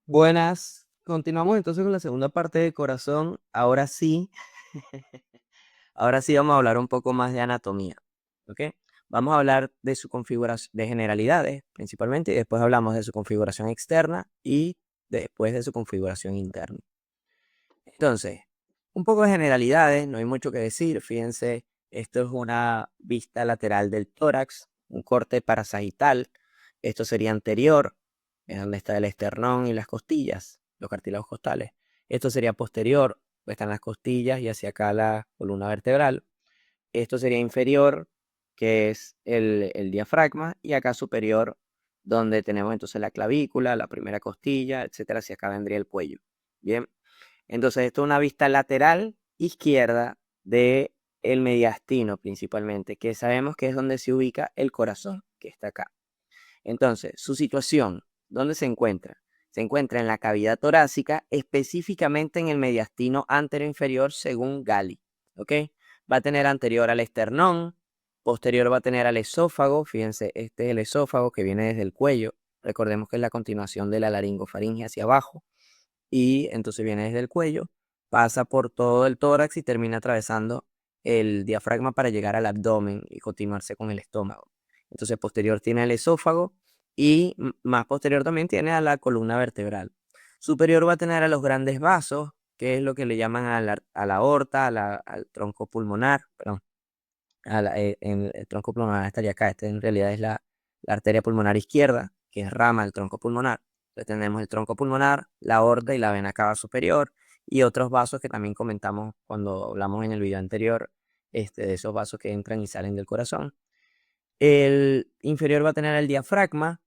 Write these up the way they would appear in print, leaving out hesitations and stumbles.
Buenas, continuamos entonces con la segunda parte de corazón. Ahora sí, ahora sí vamos a hablar un poco más de anatomía, ¿ok? Vamos a hablar de su configuración, de generalidades principalmente, y después hablamos de su configuración externa y después de su configuración interna. Entonces, un poco de generalidades, no hay mucho que decir. Fíjense, esto es una vista lateral del tórax, un corte parasagital. Esto sería anterior, es donde está el esternón y las costillas, los cartílagos costales. Esto sería posterior, pues están las costillas y hacia acá la columna vertebral. Esto sería inferior, que es el diafragma, y acá superior, donde tenemos entonces la clavícula, la primera costilla, etcétera. Hacia acá vendría el cuello. Bien. Entonces, esto es una vista lateral izquierda de el mediastino principalmente, que sabemos que es donde se ubica el corazón, que está acá. Entonces, su situación, ¿dónde se encuentra? Se encuentra en la cavidad torácica, específicamente en el mediastino anteroinferior según Gali, ¿ok? Va a tener anterior al esternón, posterior va a tener al esófago. Fíjense, este es el esófago que viene desde el cuello. Recordemos que es la continuación de la laringofaringe hacia abajo y entonces viene desde el cuello, pasa por todo el tórax y termina atravesando el diafragma para llegar al abdomen y continuarse con el estómago. Entonces posterior tiene el esófago y más posterior también tiene a la columna vertebral. Superior va a tener a los grandes vasos, que es lo que le llaman a la aorta, al tronco pulmonar, perdón, en el tronco pulmonar estaría acá. Este en realidad es la arteria pulmonar izquierda, que es rama del tronco pulmonar. Entonces tenemos el tronco pulmonar, la aorta y la vena cava superior y otros vasos que también comentamos cuando hablamos en el video anterior, de esos vasos que entran y salen del corazón. El inferior va a tener el diafragma,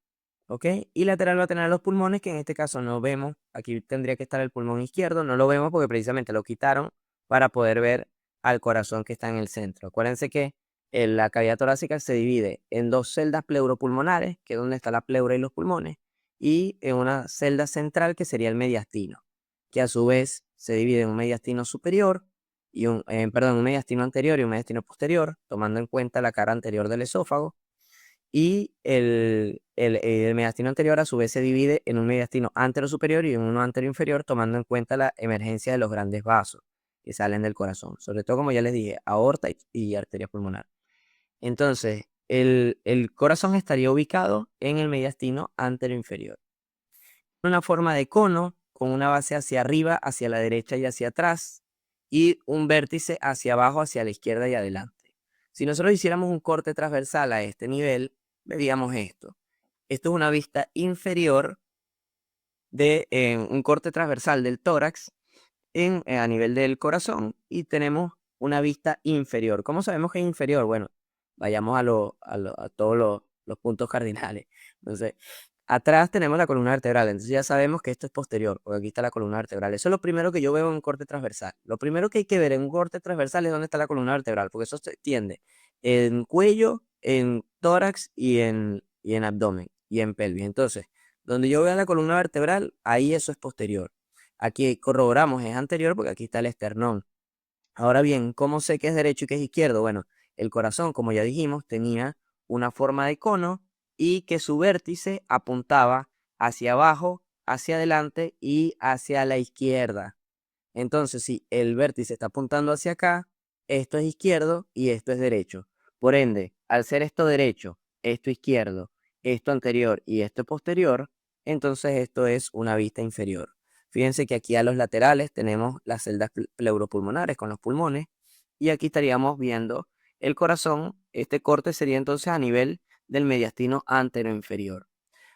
¿ok? Y lateral va a tener los pulmones, que en este caso no vemos. Aquí tendría que estar el pulmón izquierdo, no lo vemos porque precisamente lo quitaron para poder ver al corazón que está en el centro. Acuérdense que la cavidad torácica se divide en dos celdas pleuropulmonares, que es donde está la pleura y los pulmones, y en una celda central que sería el mediastino, que a su vez se divide en un mediastino superior y un mediastino anterior y un mediastino posterior, tomando en cuenta la cara anterior del esófago. Y el mediastino anterior a su vez se divide en un mediastino anterosuperior y en uno anteroinferior, tomando en cuenta la emergencia de los grandes vasos que salen del corazón, sobre todo, como ya les dije, aorta y arteria pulmonar. Entonces, el corazón estaría ubicado en el mediastino anteroinferior. Una forma de cono con una base hacia arriba, hacia la derecha y hacia atrás, y un vértice hacia abajo, hacia la izquierda y adelante. Si nosotros hiciéramos un corte transversal a este nivel, veríamos esto. Esto es una vista inferior de un corte transversal del tórax a nivel del corazón, y tenemos una vista inferior. ¿Cómo sabemos que es inferior? Bueno, vayamos a todos los puntos cardinales. Entonces, atrás tenemos la columna vertebral, entonces ya sabemos que esto es posterior, porque aquí está la columna vertebral. Eso es lo primero que yo veo en un corte transversal. Lo primero que hay que ver en un corte transversal es dónde está la columna vertebral, porque eso se extiende en cuello, en tórax y en abdomen y en pelvis. Entonces, donde yo veo la columna vertebral, ahí eso es posterior. Aquí corroboramos, es anterior porque aquí está el esternón. Ahora bien, ¿cómo sé que es derecho y que es izquierdo? Bueno, el corazón, como ya dijimos, tenía una forma de cono y que su vértice apuntaba hacia abajo, hacia adelante y hacia la izquierda. Entonces, si el vértice está apuntando hacia acá, esto es izquierdo y esto es derecho. Por ende, al ser esto derecho, esto izquierdo, esto anterior y esto posterior, entonces esto es una vista inferior. Fíjense que aquí a los laterales tenemos las celdas pleuropulmonares con los pulmones, y aquí estaríamos viendo el corazón. Este corte sería entonces a nivel del mediastino anteroinferior.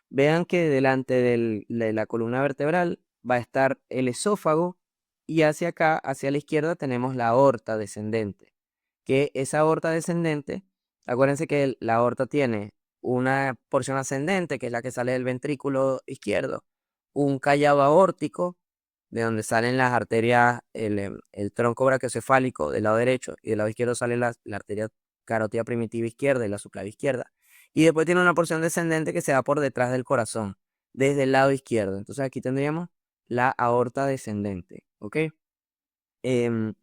Vean que delante de la columna vertebral va a estar el esófago, y hacia acá, hacia la izquierda, tenemos la aorta descendente. Que esa aorta descendente, acuérdense que la aorta tiene una porción ascendente, que es la que sale del ventrículo izquierdo, un callado aórtico, de donde salen las arterias, el tronco brachiocefálico del lado derecho, y del lado izquierdo sale la arteria carótida primitiva izquierda y la subclavia izquierda. Y después tiene una porción descendente que se va por detrás del corazón, desde el lado izquierdo. Entonces aquí tendríamos la aorta descendente, ¿ok? Em,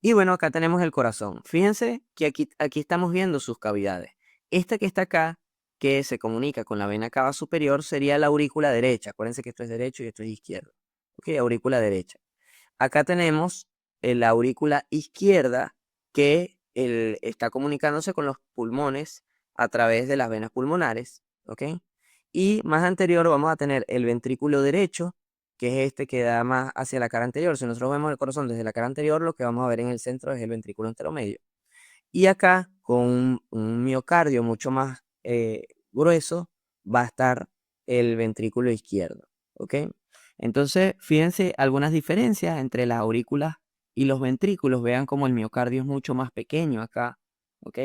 y bueno, acá tenemos el corazón. Fíjense que aquí estamos viendo sus cavidades. Esta que está acá que se comunica con la vena cava superior sería la aurícula derecha. Acuérdense que esto es derecho y esto es izquierdo. Ok, aurícula derecha. Acá tenemos la aurícula izquierda que está comunicándose con los pulmones a través de las venas pulmonares. ¿Ok? Y más anterior vamos a tener el ventrículo derecho, que es este que da más hacia la cara anterior. Si nosotros vemos el corazón desde la cara anterior, lo que vamos a ver en el centro es el ventrículo anteromedio. Y acá, con un miocardio mucho más grueso, va a estar el ventrículo izquierdo. ¿Ok? Entonces, fíjense algunas diferencias entre las aurículas y los ventrículos. Vean cómo el miocardio es mucho más pequeño acá. ¿Ok?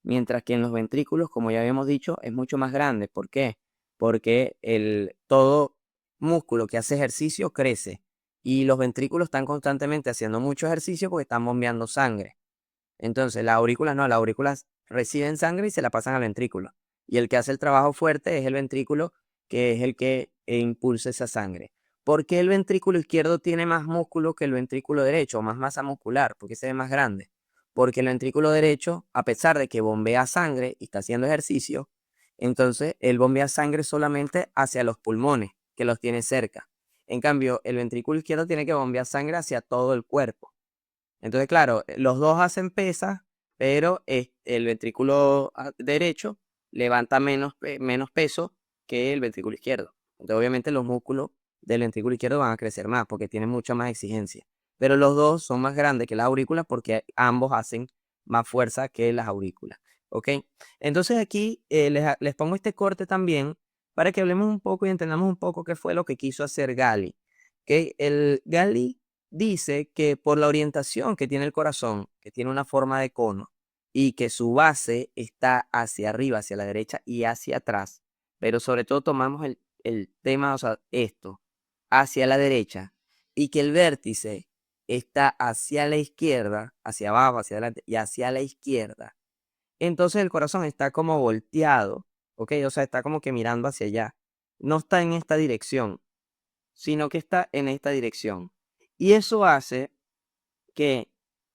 Mientras que en los ventrículos, como ya habíamos dicho, es mucho más grande. ¿Por qué? Porque todo músculo que hace ejercicio crece. Y los ventrículos están constantemente haciendo mucho ejercicio porque están bombeando sangre. Entonces, las aurículas no, las aurículas reciben sangre y se la pasan al ventrículo. Y el que hace el trabajo fuerte es el ventrículo, que es el que impulsa esa sangre. ¿Por qué el ventrículo izquierdo tiene más músculo que el ventrículo derecho, o más masa muscular? ¿Por qué se ve más grande? Porque el ventrículo derecho, a pesar de que bombea sangre y está haciendo ejercicio, entonces él bombea sangre solamente hacia los pulmones, que los tiene cerca. En cambio, el ventrículo izquierdo tiene que bombear sangre hacia todo el cuerpo. Entonces, claro, los dos hacen pesas, pero el ventrículo derecho levanta menos peso que el ventrículo izquierdo. Entonces, obviamente, los músculos del ventrículo izquierdo van a crecer más porque tienen mucha más exigencia. Pero los dos son más grandes que las aurículas porque ambos hacen más fuerza que las aurículas. ¿Ok? Entonces, aquí les pongo este corte también para que hablemos un poco y entendamos un poco qué fue lo que quiso hacer Gali. ¿Ok? El Gali dice que por la orientación que tiene el corazón, que tiene una forma de cono, y que su base está hacia arriba, hacia la derecha y hacia atrás, pero sobre todo tomamos el tema, o sea, esto, hacia la derecha, y que el vértice está hacia la izquierda, hacia abajo, hacia adelante y hacia la izquierda. Entonces el corazón está como volteado, ¿ok? O sea, está como que mirando hacia allá. No está en esta dirección, sino que está en esta dirección. Y eso hace que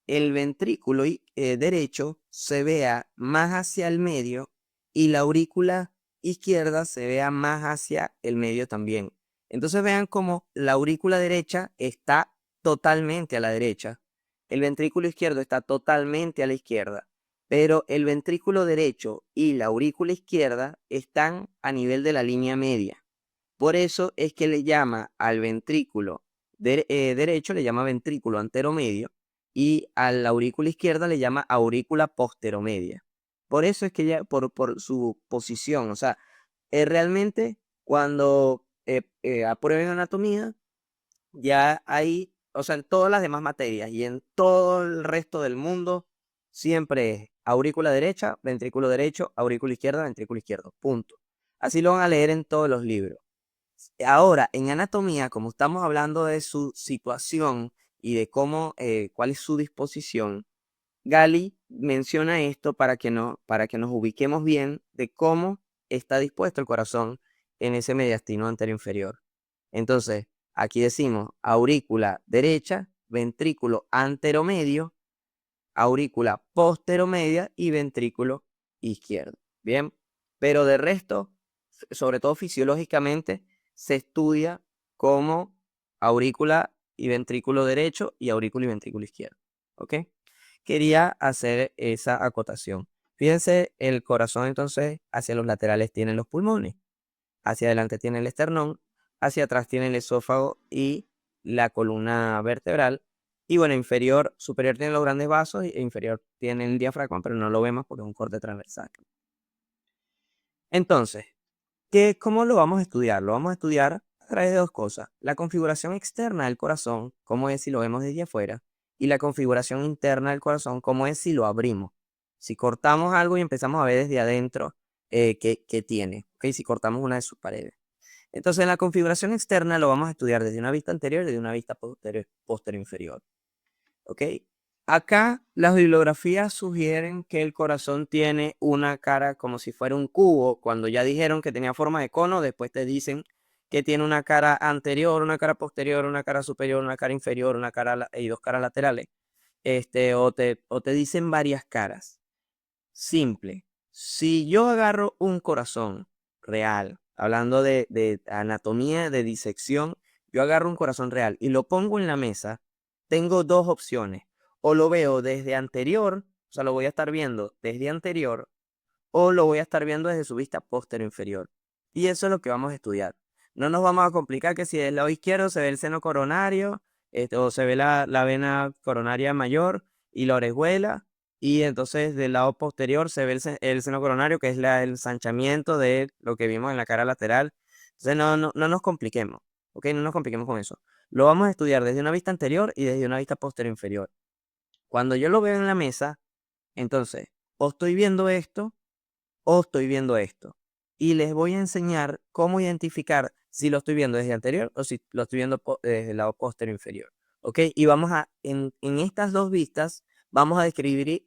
el ventrículo derecho se vea más hacia el medio y la aurícula izquierda se vea más hacia el medio también. Entonces vean cómo la aurícula derecha está totalmente a la derecha, el ventrículo izquierdo está totalmente a la izquierda, pero el ventrículo derecho y la aurícula izquierda están a nivel de la línea media. Por eso es que le llama al ventrículo derecho, le llama ventrículo anteromedio, y a la aurícula izquierda le llama aurícula posteromedia. Por eso es que ya, por su posición, o sea, realmente cuando aprueben anatomía, ya hay, o sea, en todas las demás materias y en todo el resto del mundo, siempre es aurícula derecha, ventrículo derecho, aurícula izquierda, ventrículo izquierdo, punto. Así lo van a leer en todos los libros. Ahora, en anatomía, como estamos hablando de su situación y de cómo, cuál es su disposición, Gali menciona esto para que nos ubiquemos bien de cómo está dispuesto el corazón en ese mediastino anterior inferior. Entonces, aquí decimos aurícula derecha, ventrículo anteromedio, aurícula posteromedia y ventrículo izquierdo. Bien, pero de resto, sobre todo fisiológicamente, se estudia como aurícula y ventrículo derecho y aurícula y ventrículo izquierdo. ¿Ok? Quería hacer esa acotación. Fíjense, el corazón entonces hacia los laterales tiene los pulmones, hacia adelante tiene el esternón, hacia atrás tiene el esófago y la columna vertebral. Y bueno, inferior, superior tiene los grandes vasos e inferior tiene el diafragma, pero no lo vemos porque es un corte transversal. Entonces, ¿cómo lo vamos a estudiar? Lo vamos a estudiar a través de dos cosas. La configuración externa del corazón, cómo es si lo vemos desde afuera, y la configuración interna del corazón, cómo es si lo abrimos. Si cortamos algo y empezamos a ver desde adentro qué tiene, ¿okay? Si cortamos una de sus paredes. Entonces, en la configuración externa lo vamos a estudiar desde una vista anterior y desde una vista posterior inferior. ¿Ok? Acá las bibliografías sugieren que el corazón tiene una cara como si fuera un cubo. Cuando ya dijeron que tenía forma de cono, después te dicen que tiene una cara anterior, una cara posterior, una cara superior, una cara inferior, una cara y dos caras laterales. O te dicen varias caras. Simple. Si yo agarro un corazón real, hablando de anatomía, de disección, yo agarro un corazón real y lo pongo en la mesa, tengo dos opciones. O lo veo desde anterior, o sea, lo voy a estar viendo desde anterior, o lo voy a estar viendo desde su vista posterior inferior. Y eso es lo que vamos a estudiar. No nos vamos a complicar que si del lado izquierdo se ve el seno coronario, o se ve la vena coronaria mayor y la orejuela, y entonces del lado posterior se ve el seno coronario, que es el ensanchamiento de lo que vimos en la cara lateral. Entonces no nos compliquemos, ¿ok? No nos compliquemos con eso. Lo vamos a estudiar desde una vista anterior y desde una vista posterior inferior. Cuando yo lo veo en la mesa, entonces, o estoy viendo esto, o estoy viendo esto. Y les voy a enseñar cómo identificar si lo estoy viendo desde anterior o si lo estoy viendo desde el lado posterior inferior. ¿Ok? Y vamos en estas dos vistas, vamos a describir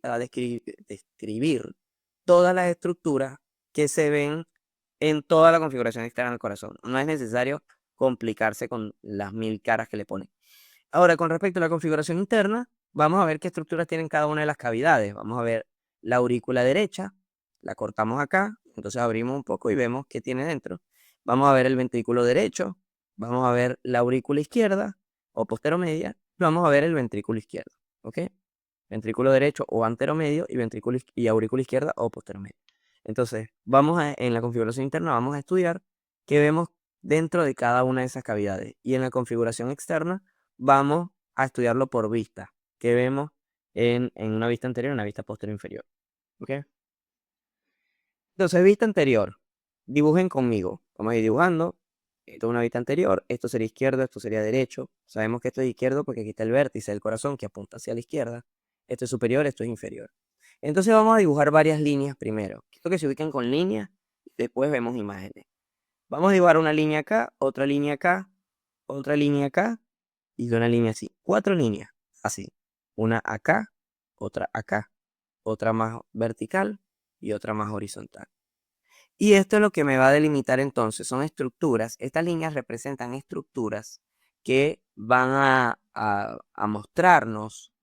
todas las estructuras que se ven en toda la configuración externa del corazón. No es necesario complicarse con las 1000 caras que le ponen. Ahora, con respecto a la configuración interna, vamos a ver qué estructuras tienen cada una de las cavidades. Vamos a ver la aurícula derecha, la cortamos acá, entonces abrimos un poco y vemos qué tiene dentro. Vamos a ver el ventrículo derecho, vamos a ver la aurícula izquierda o posteromedia, vamos a ver el ventrículo izquierdo, ¿ok? Ventrículo derecho o anteromedio y y aurícula izquierda o posteromedia. Entonces, en la configuración interna vamos a estudiar qué vemos dentro de cada una de esas cavidades. Y en la configuración externa vamos a estudiarlo por vista, qué vemos en una vista anterior y una vista posterior inferior. ¿Ok? Entonces, vista anterior. Dibujen conmigo. Vamos a ir dibujando. Esto es una vista anterior. Esto sería izquierdo, esto sería derecho. Sabemos que esto es izquierdo porque aquí está el vértice del corazón que apunta hacia la izquierda. Esto es superior, esto es inferior. Entonces vamos a dibujar varias líneas primero. Quiero que se ubiquen con líneas. Después vemos imágenes. Vamos a dibujar una línea acá, otra línea acá, otra línea acá y una línea así. 4 líneas. Así. Una acá, otra más vertical y otra más horizontal. Y esto es lo que me va a delimitar entonces, son estructuras. Estas líneas representan estructuras que van a mostrarnos,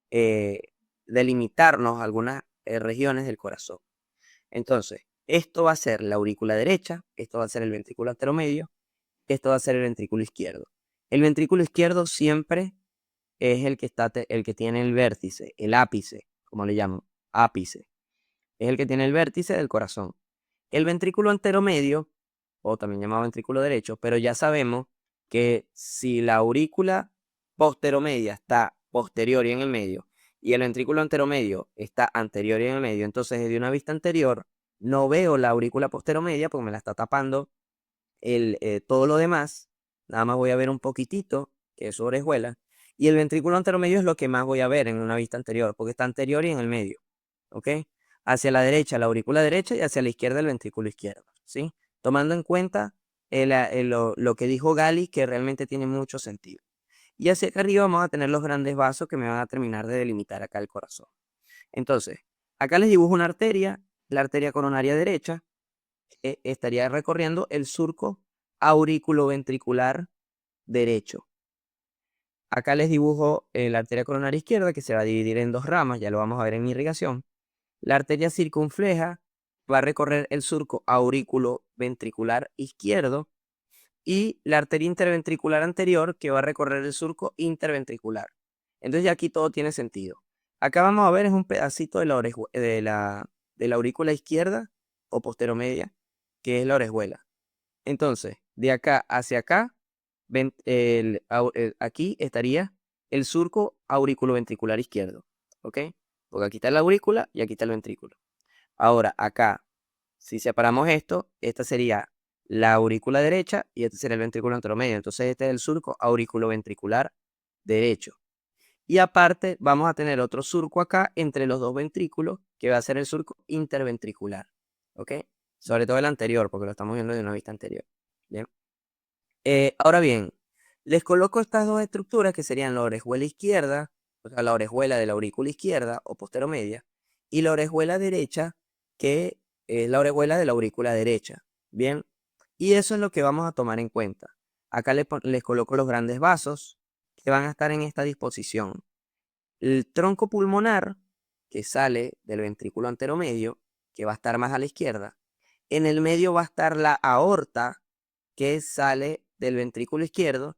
eh, delimitarnos algunas regiones del corazón. Entonces, esto va a ser la aurícula derecha, esto va a ser el ventrículo anteromedio, esto va a ser el ventrículo izquierdo. El ventrículo izquierdo siempre es el que tiene el vértice, el ápice, como le llaman, ápice. Es el que tiene el vértice del corazón. El ventrículo anteromedio, o también llamado ventrículo derecho, pero ya sabemos que si la aurícula posteromedia está posterior y en el medio, y el ventrículo anteromedio está anterior y en el medio, entonces desde una vista anterior no veo la aurícula posteromedia porque me la está tapando todo lo demás. Nada más voy a ver un poquitito, que es su orejuela, y el ventrículo anteromedio es lo que más voy a ver en una vista anterior, porque está anterior y en el medio. ¿Ok? Hacia la derecha la aurícula derecha y hacia la izquierda el ventrículo izquierdo, ¿sí? Tomando en cuenta lo que dijo Gali, que realmente tiene mucho sentido. Y hacia acá arriba vamos a tener los grandes vasos que me van a terminar de delimitar acá el corazón. Entonces, acá les dibujo una arteria, la arteria coronaria derecha, que estaría recorriendo el surco auriculoventricular derecho. Acá les dibujo la arteria coronaria izquierda, que se va a dividir en dos ramas, ya lo vamos a ver en irrigación. La arteria circunfleja va a recorrer el surco aurículo-ventricular izquierdo y la arteria interventricular anterior que va a recorrer el surco interventricular. Entonces ya aquí todo tiene sentido. Acá vamos a ver es un pedacito de la aurícula izquierda o posteromedia, que es la orejuela. Entonces, de acá hacia acá, aquí estaría el surco auriculoventricular izquierdo. ¿Ok? Porque aquí está la aurícula y aquí está el ventrículo. Ahora, acá, si separamos esto, esta sería la aurícula derecha y este sería el ventrículo anteromedio. Entonces, este es el surco auriculoventricular derecho. Y aparte, vamos a tener otro surco acá entre los dos ventrículos, que va a ser el surco interventricular. ¿Ok? Sobre todo el anterior, porque lo estamos viendo de una vista anterior. Bien. Ahora bien, les coloco estas dos estructuras que serían la orejuela izquierda, o sea, la orejuela de la aurícula izquierda o posteromedia, y la orejuela derecha, que es la orejuela de la aurícula derecha. Bien, y eso es lo que vamos a tomar en cuenta. Acá les coloco los grandes vasos que van a estar en esta disposición. El tronco pulmonar, que sale del ventrículo anteromedio, que va a estar más a la izquierda. En el medio va a estar la aorta, que sale del ventrículo izquierdo.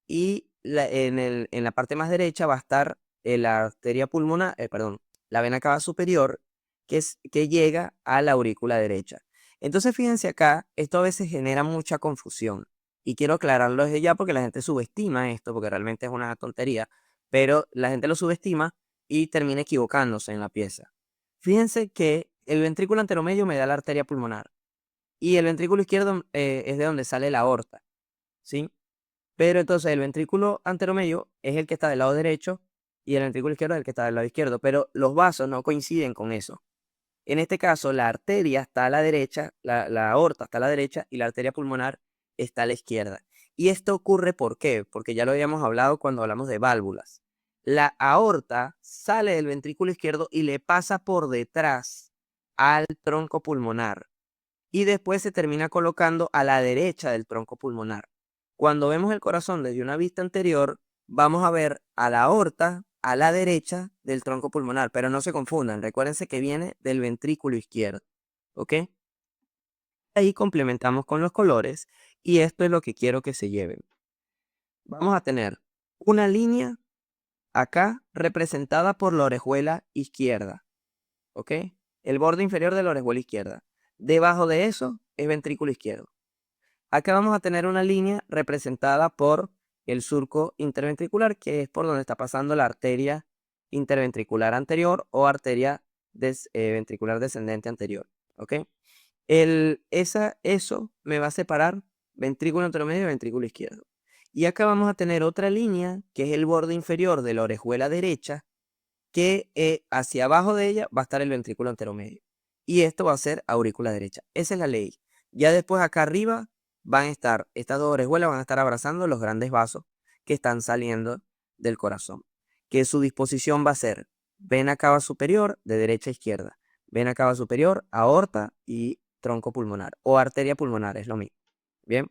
Y en la parte más derecha va a estar la arteria pulmonar, perdón, la vena cava superior, que llega a la aurícula derecha. Entonces, fíjense acá, esto a veces genera mucha confusión. Y quiero aclararlo desde ya porque la gente subestima esto, porque realmente es una tontería, pero la gente lo subestima y termina equivocándose en la pieza. Fíjense que el ventrículo anteromedio me da la arteria pulmonar y el ventrículo izquierdo es de donde sale la aorta, ¿sí? Pero entonces el ventrículo anteromedio es el que está del lado derecho y el ventrículo izquierdo es el que está del lado izquierdo, pero los vasos no coinciden con eso. En este caso, la arteria está a la derecha, la aorta está a la derecha y la arteria pulmonar está a la izquierda. Y esto ocurre ¿por qué? Porque ya lo habíamos hablado cuando hablamos de válvulas. La aorta sale del ventrículo izquierdo y le pasa por detrás al tronco pulmonar y después se termina colocando a la derecha del tronco pulmonar. Cuando vemos el corazón desde una vista anterior, vamos a ver a la aorta a la derecha del tronco pulmonar, pero no se confundan, recuérdense que viene del ventrículo izquierdo, ¿ok? Ahí complementamos con los colores y esto es lo que quiero que se lleven. Vamos a tener una línea acá representada por la orejuela izquierda, ¿ok? El borde inferior de la orejuela izquierda. Debajo de eso es ventrículo izquierdo. Acá vamos a tener una línea representada por el surco interventricular, que es por donde está pasando la arteria interventricular anterior o arteria ventricular descendente anterior. ¿Ok? Eso me va a separar ventrículo anteromedio y ventrículo izquierdo. Y acá vamos a tener otra línea, que es el borde inferior de la orejuela derecha, que hacia abajo de ella va a estar el ventrículo anteromedio. Y esto va a ser aurícula derecha. Esa es la ley. Ya después acá arriba van a estar, estas dos orejuelas van a estar abrazando los grandes vasos que están saliendo del corazón. Que su disposición va a ser vena cava superior de derecha a izquierda. Vena cava superior, aorta y tronco pulmonar. O arteria pulmonar, es lo mismo. Bien,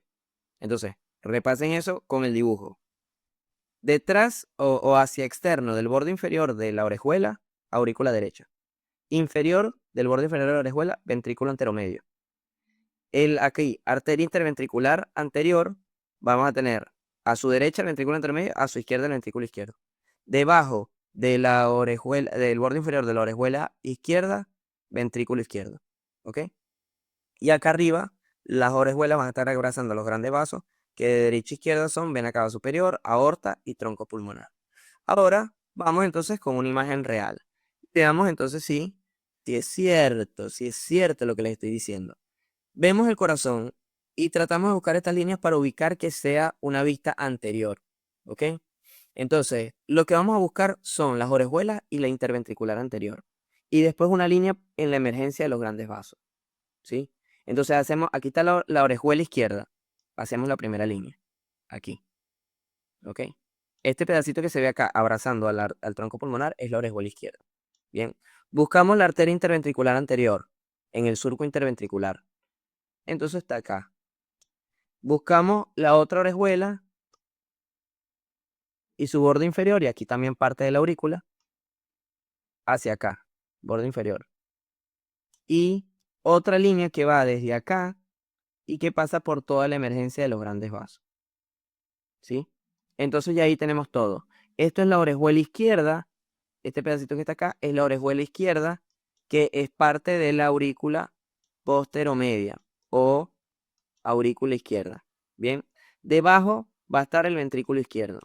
entonces repasen eso con el dibujo. Detrás o hacia externo del borde inferior de la orejuela, aurícula derecha. Inferior del borde inferior de la orejuela, ventrículo anteromedio. Aquí, arteria interventricular anterior, vamos a tener a su derecha el ventrículo anteromedio, a su izquierda el ventrículo izquierdo. Debajo de la orejuela, del borde inferior de la orejuela izquierda, ventrículo izquierdo. ¿Ok? Y acá arriba, las orejuelas van a estar abrazando los grandes vasos, que de derecha a izquierda son vena cava superior, aorta y tronco pulmonar. Ahora vamos entonces con una imagen real. Veamos entonces si es cierto lo que les estoy diciendo. Vemos el corazón y tratamos de buscar estas líneas para ubicar que sea una vista anterior. ¿Ok? Entonces, lo que vamos a buscar son las orejuelas y la interventricular anterior. Y después una línea en la emergencia de los grandes vasos. ¿Sí? Entonces aquí está la orejuela izquierda. Hacemos la primera línea. Aquí. ¿Ok? Este pedacito que se ve acá abrazando al tronco pulmonar es la orejuela izquierda. Bien. Buscamos la arteria interventricular anterior en el surco interventricular. Entonces está acá. Buscamos la otra orejuela y su borde inferior, y aquí también parte de la aurícula, hacia acá, borde inferior. Y otra línea que va desde acá y que pasa por toda la emergencia de los grandes vasos. ¿Sí? Entonces ya ahí tenemos todo. Esto es la orejuela izquierda. Este pedacito que está acá es la orejuela izquierda, que es parte de la aurícula posteromedia o aurícula izquierda. Bien, debajo va a estar el ventrículo izquierdo.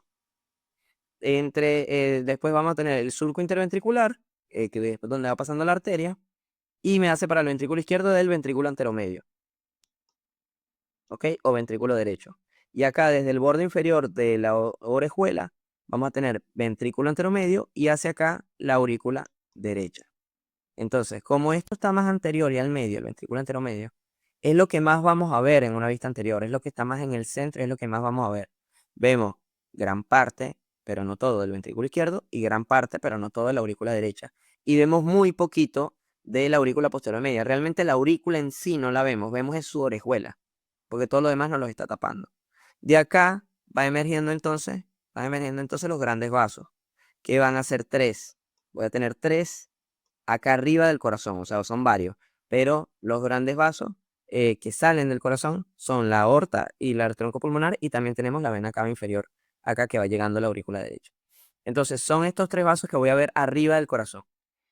Después vamos a tener el surco interventricular, que es donde va pasando la arteria, y me hace para el ventrículo izquierdo del ventrículo anteromedio. ¿Ok? O ventrículo derecho. Y acá desde el borde inferior de la orejuela vamos a tener ventrículo anteromedio y hacia acá la aurícula derecha. Entonces, como esto está más anterior y al medio, el ventrículo anteromedio, es lo que más vamos a ver en una vista anterior, es lo que está más en el centro, es lo que más vamos a ver. Vemos gran parte, pero no todo, del ventrículo izquierdo y gran parte, pero no todo, de la aurícula derecha. Y vemos muy poquito de la aurícula posterior media. Realmente la aurícula en sí no la vemos, vemos es su orejuela, porque todo lo demás nos los está tapando. De acá van emergiendo entonces los grandes vasos, que van a ser tres. Voy a tener tres acá arriba del corazón, o sea, son varios, pero los grandes vasos que salen del corazón son la aorta y el tronco pulmonar, y también tenemos la vena cava inferior, acá que va llegando a la aurícula derecha. Entonces, son estos tres vasos que voy a ver arriba del corazón.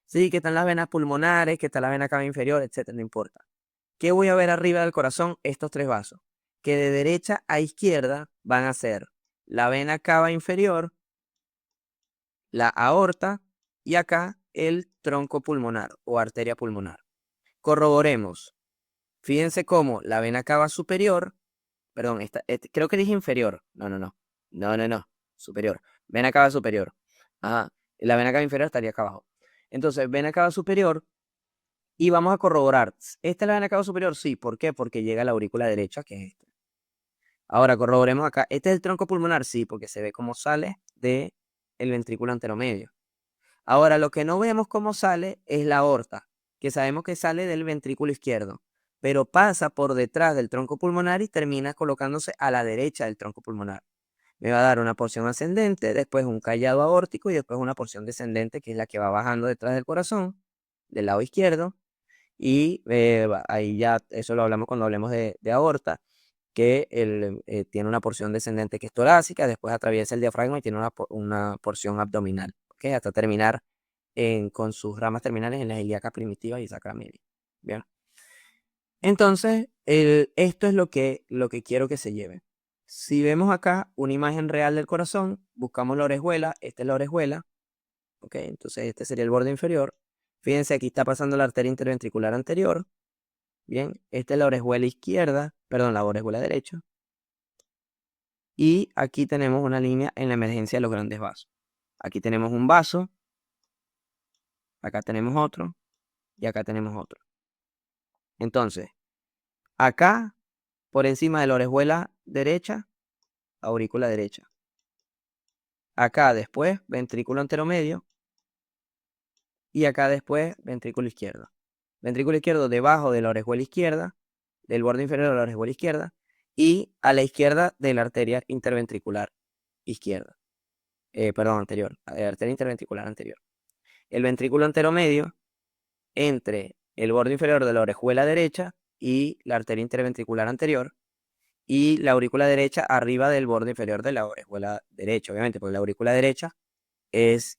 Sí, que están las venas pulmonares, que está la vena cava inferior, etcétera, no importa. ¿Qué voy a ver arriba del corazón? Estos tres vasos, que de derecha a izquierda van a ser la vena cava inferior, la aorta y acá el tronco pulmonar o arteria pulmonar. Corroboremos. Fíjense cómo la vena cava superior, perdón, creo que dije inferior. No, superior. Vena cava superior. Ajá. La vena cava inferior estaría acá abajo. Entonces, vena cava superior. Y vamos a corroborar. ¿Esta es la vena cava superior? Sí. ¿Por qué? Porque llega a la aurícula derecha, que es esta. Ahora corroboremos acá. ¿Este es el tronco pulmonar? Sí, porque se ve cómo sale del ventrículo anteromedio. Ahora, lo que no vemos cómo sale es la aorta, que sabemos que sale del ventrículo izquierdo, pero pasa por detrás del tronco pulmonar y termina colocándose a la derecha del tronco pulmonar. Me va a dar una porción ascendente, después un callado aórtico y después una porción descendente, que es la que va bajando detrás del corazón, del lado izquierdo. Y ahí ya, eso lo hablamos cuando hablemos de aorta, que tiene una porción descendente que es torácica, después atraviesa el diafragma y tiene una porción abdominal, ¿ok? Hasta terminar con sus ramas terminales en las ilíacas primitivas y sacramelia. Bien. Entonces, esto es lo que quiero que se lleve. Si vemos acá una imagen real del corazón, buscamos la orejuela, esta es la orejuela, ¿ok? Entonces este sería el borde inferior. Fíjense, aquí está pasando la arteria interventricular anterior. Bien, esta es la orejuela izquierda, perdón, la orejuela derecha. Y aquí tenemos una línea en la emergencia de los grandes vasos. Aquí tenemos un vaso, acá tenemos otro y acá tenemos otro. Entonces, acá, por encima de la orejuela derecha, aurícula derecha. Acá después, ventrículo anteromedio. Y acá después, ventrículo izquierdo. Ventrículo izquierdo debajo de la orejuela izquierda, del borde inferior de la orejuela izquierda, y a la izquierda de la arteria interventricular izquierda. Perdón, anterior. Arteria interventricular anterior. El ventrículo anteromedio entre el borde inferior de la orejuela derecha y la arteria interventricular anterior, y la aurícula derecha arriba del borde inferior de la orejuela derecha, obviamente, porque la aurícula derecha es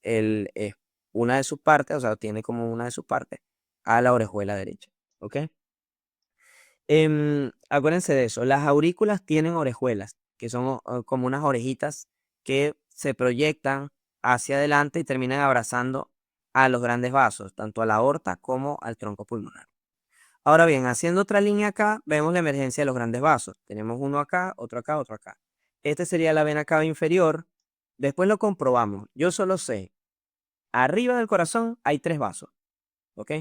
una de sus partes, o sea, tiene como una de sus partes a la orejuela derecha, ¿ok? Acuérdense de eso, las aurículas tienen orejuelas, que son como unas orejitas que se proyectan hacia adelante y terminan abrazando a los grandes vasos, tanto a la aorta como al tronco pulmonar. Ahora bien, haciendo otra línea acá, vemos la emergencia de los grandes vasos. Tenemos uno acá, otro acá, otro acá. Este sería la vena cava inferior. Después lo comprobamos. Yo solo sé, arriba del corazón hay tres vasos, ¿ok?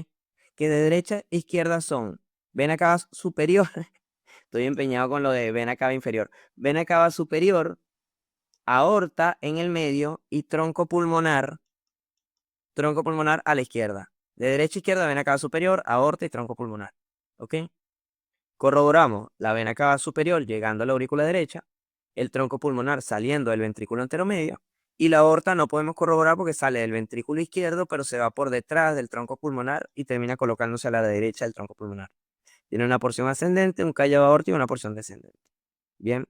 Que de derecha a izquierda son vena cava superior. Estoy empeñado con lo de vena cava inferior. Vena cava superior, aorta en el medio y tronco pulmonar a la izquierda. De derecha a izquierda, vena cava superior, aorta y tronco pulmonar. ¿Ok? Corroboramos la vena cava superior llegando a la aurícula derecha, el tronco pulmonar saliendo del ventrículo anteromedio, y la aorta no podemos corroborar porque sale del ventrículo izquierdo, pero se va por detrás del tronco pulmonar y termina colocándose a la derecha del tronco pulmonar. Tiene una porción ascendente, un callado aórtico y una porción descendente. Bien.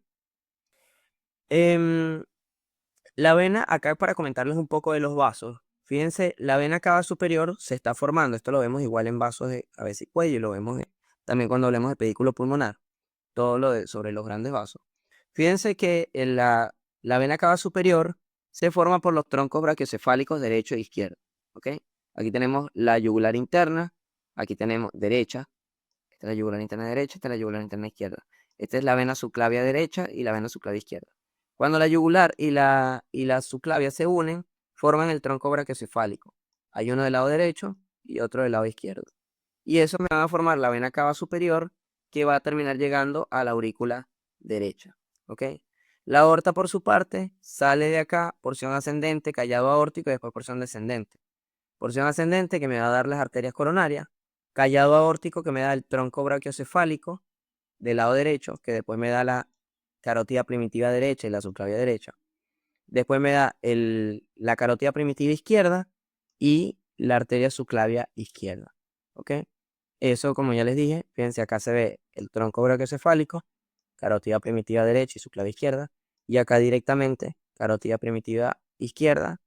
La vena, acá para comentarles un poco de los vasos. Fíjense, la vena cava superior se está formando. Esto lo vemos igual en vasos de cabeza y cuello, y lo vemos también cuando hablemos de pedículo pulmonar. Todo sobre los grandes vasos. Fíjense que la vena cava superior se forma por los troncos brachiocefálicos derecho e izquierdo. ¿Ok? Aquí tenemos la yugular interna, aquí tenemos derecha, esta es la yugular interna derecha, esta es la yugular interna izquierda. Esta es la vena subclavia derecha y la vena subclavia izquierda. Cuando la yugular y la subclavia se unen, forman el tronco brachiocefálico. Hay uno del lado derecho y otro del lado izquierdo. Y eso me va a formar la vena cava superior, que va a terminar llegando a la aurícula derecha. ¿Ok? La aorta, por su parte, sale de acá, porción ascendente, callado aórtico y después porción descendente. Porción ascendente que me va a dar las arterias coronarias, callado aórtico que me da el tronco brachiocefálico del lado derecho, que después me da la carótida primitiva derecha y la subclavia derecha. Después me da la carótida primitiva izquierda y la arteria subclavia izquierda. ¿Ok? Eso, como ya les dije, fíjense, acá se ve el tronco brachiocefálico, carótida primitiva derecha y subclavia izquierda. Y acá directamente, carótida primitiva izquierda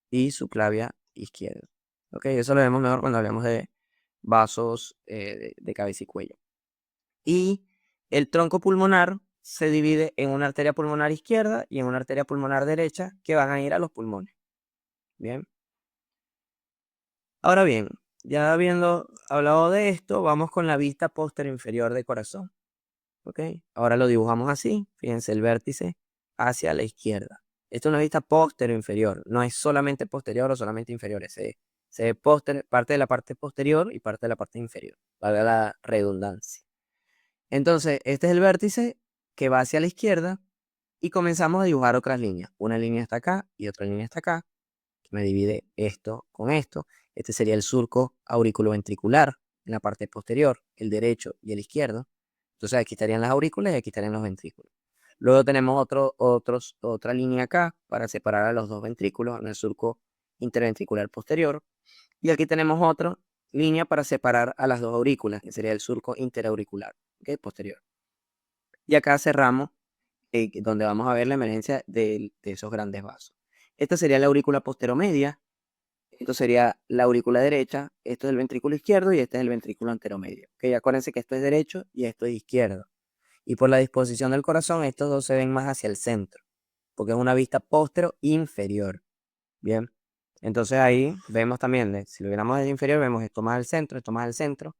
y subclavia izquierda. ¿Ok? Eso lo vemos mejor cuando hablamos de vasos de cabeza y cuello. Y el tronco pulmonar se divide en una arteria pulmonar izquierda y en una arteria pulmonar derecha que van a ir a los pulmones. Bien. Ahora bien, ya habiendo hablado de esto, vamos con la vista posterior inferior del corazón. ¿Ok? Ahora lo dibujamos así. Fíjense el vértice hacia la izquierda. Esto es una vista posterior inferior. No es solamente posterior o solamente inferior. Se ve parte de la parte posterior y parte de la parte inferior. Valga la redundancia. Entonces, este es el vértice que va hacia la izquierda y comenzamos a dibujar otras líneas. Una línea está acá y otra línea está acá, que me divide esto con esto. Este sería el surco auriculoventricular en la parte posterior, el derecho y el izquierdo. Entonces aquí estarían las aurículas y aquí estarían los ventrículos. Luego tenemos otra línea acá para separar a los dos ventrículos en el surco interventricular posterior. Y aquí tenemos otra línea para separar a las dos aurículas, que sería el surco interauricular, ¿ok? Posterior. Y acá cerramos donde vamos a ver la emergencia de esos grandes vasos. Esta sería la aurícula posteromedia. Esto sería la aurícula derecha. Esto es el ventrículo izquierdo y este es el ventrículo anteromedio. ¿Ok? Acuérdense que esto es derecho y esto es izquierdo. Y por la disposición del corazón, estos dos se ven más hacia el centro, porque es una vista postero inferior. Bien. Entonces ahí vemos también, si lo viéramos desde inferior, vemos esto más al centro, esto más al centro,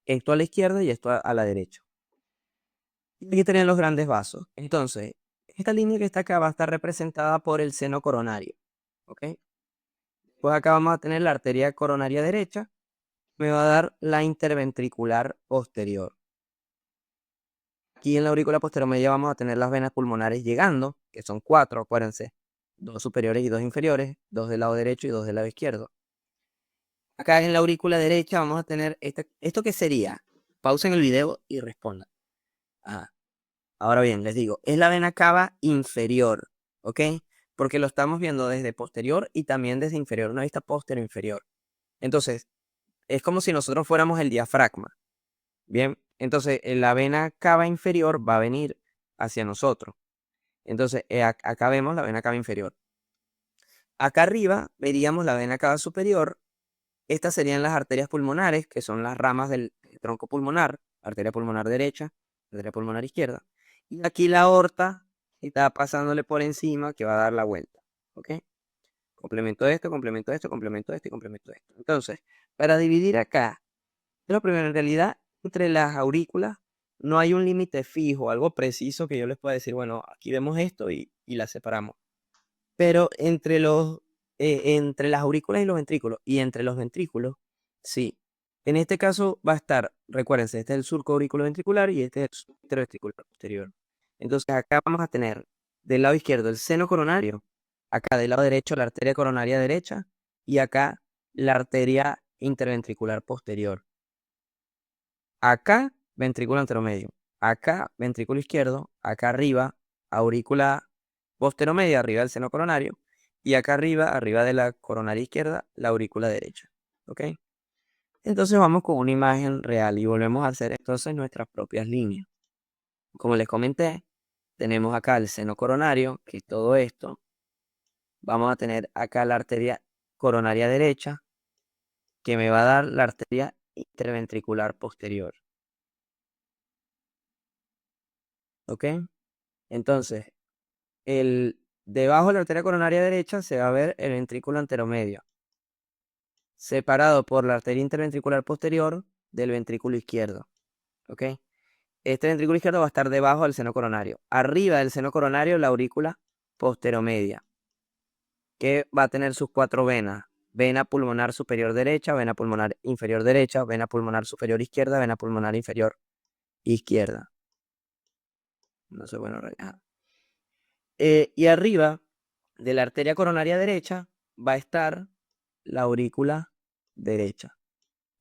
esto a la izquierda y esto a la derecha. Y aquí tenemos los grandes vasos. Entonces, esta línea que está acá va a estar representada por el seno coronario. ¿Ok? Pues acá vamos a tener la arteria coronaria derecha, me va a dar la interventricular posterior. Aquí en la aurícula posteromedia vamos a tener las venas pulmonares llegando, que son 4, acuérdense, 2 superiores y 2 inferiores, 2 del lado derecho y 2 del lado izquierdo. Acá en la aurícula derecha vamos a tener ¿esto qué sería? Pausen el video y respondan. Ahora bien, les digo, es la vena cava inferior, ¿ok? Porque lo estamos viendo desde posterior y también desde inferior, una vista posterior inferior. Entonces, es como si nosotros fuéramos el diafragma. Bien, entonces la vena cava inferior va a venir hacia nosotros. Entonces, acá vemos la vena cava inferior. Acá arriba veríamos la vena cava superior. Estas serían las arterias pulmonares, que son las ramas del tronco pulmonar, arteria pulmonar derecha, arteria pulmonar izquierda. Y aquí la aorta está pasándole por encima, que va a dar la vuelta. ¿Ok? Complemento esto, complemento esto, complemento esto y complemento esto. Entonces, para dividir acá, lo primero, en realidad, entre las aurículas no hay un límite fijo, algo preciso que yo les pueda decir, bueno, aquí vemos esto y las separamos. Pero entre las aurículas y los ventrículos, y entre los ventrículos, sí. En este caso va a estar, recuérdense, este es el surco auriculoventricular y este es el surco interventricular posterior. Entonces acá vamos a tener del lado izquierdo el seno coronario, acá del lado derecho la arteria coronaria derecha y acá la arteria interventricular posterior. Acá ventrículo anteromedio, acá ventrículo izquierdo, acá arriba aurícula posteromedia, arriba del seno coronario, y acá arriba de la coronaria izquierda, la aurícula derecha. ¿Ok? Entonces vamos con una imagen real y volvemos a hacer entonces nuestras propias líneas. Como les comenté, tenemos acá el seno coronario, que es todo esto. Vamos a tener acá la arteria coronaria derecha, que me va a dar la arteria interventricular posterior. ¿Ok? Entonces, debajo de la arteria coronaria derecha se va a ver el ventrículo anteromedio, separado por la arteria interventricular posterior del ventrículo izquierdo. ¿Ok? Este ventrículo izquierdo va a estar debajo del seno coronario. Arriba del seno coronario, la aurícula posteromedia, que va a tener sus 4 venas. Vena pulmonar superior derecha, vena pulmonar inferior derecha, vena pulmonar superior izquierda, vena pulmonar inferior izquierda. No sé, bueno, y arriba de la arteria coronaria derecha va a estar la aurícula derecha,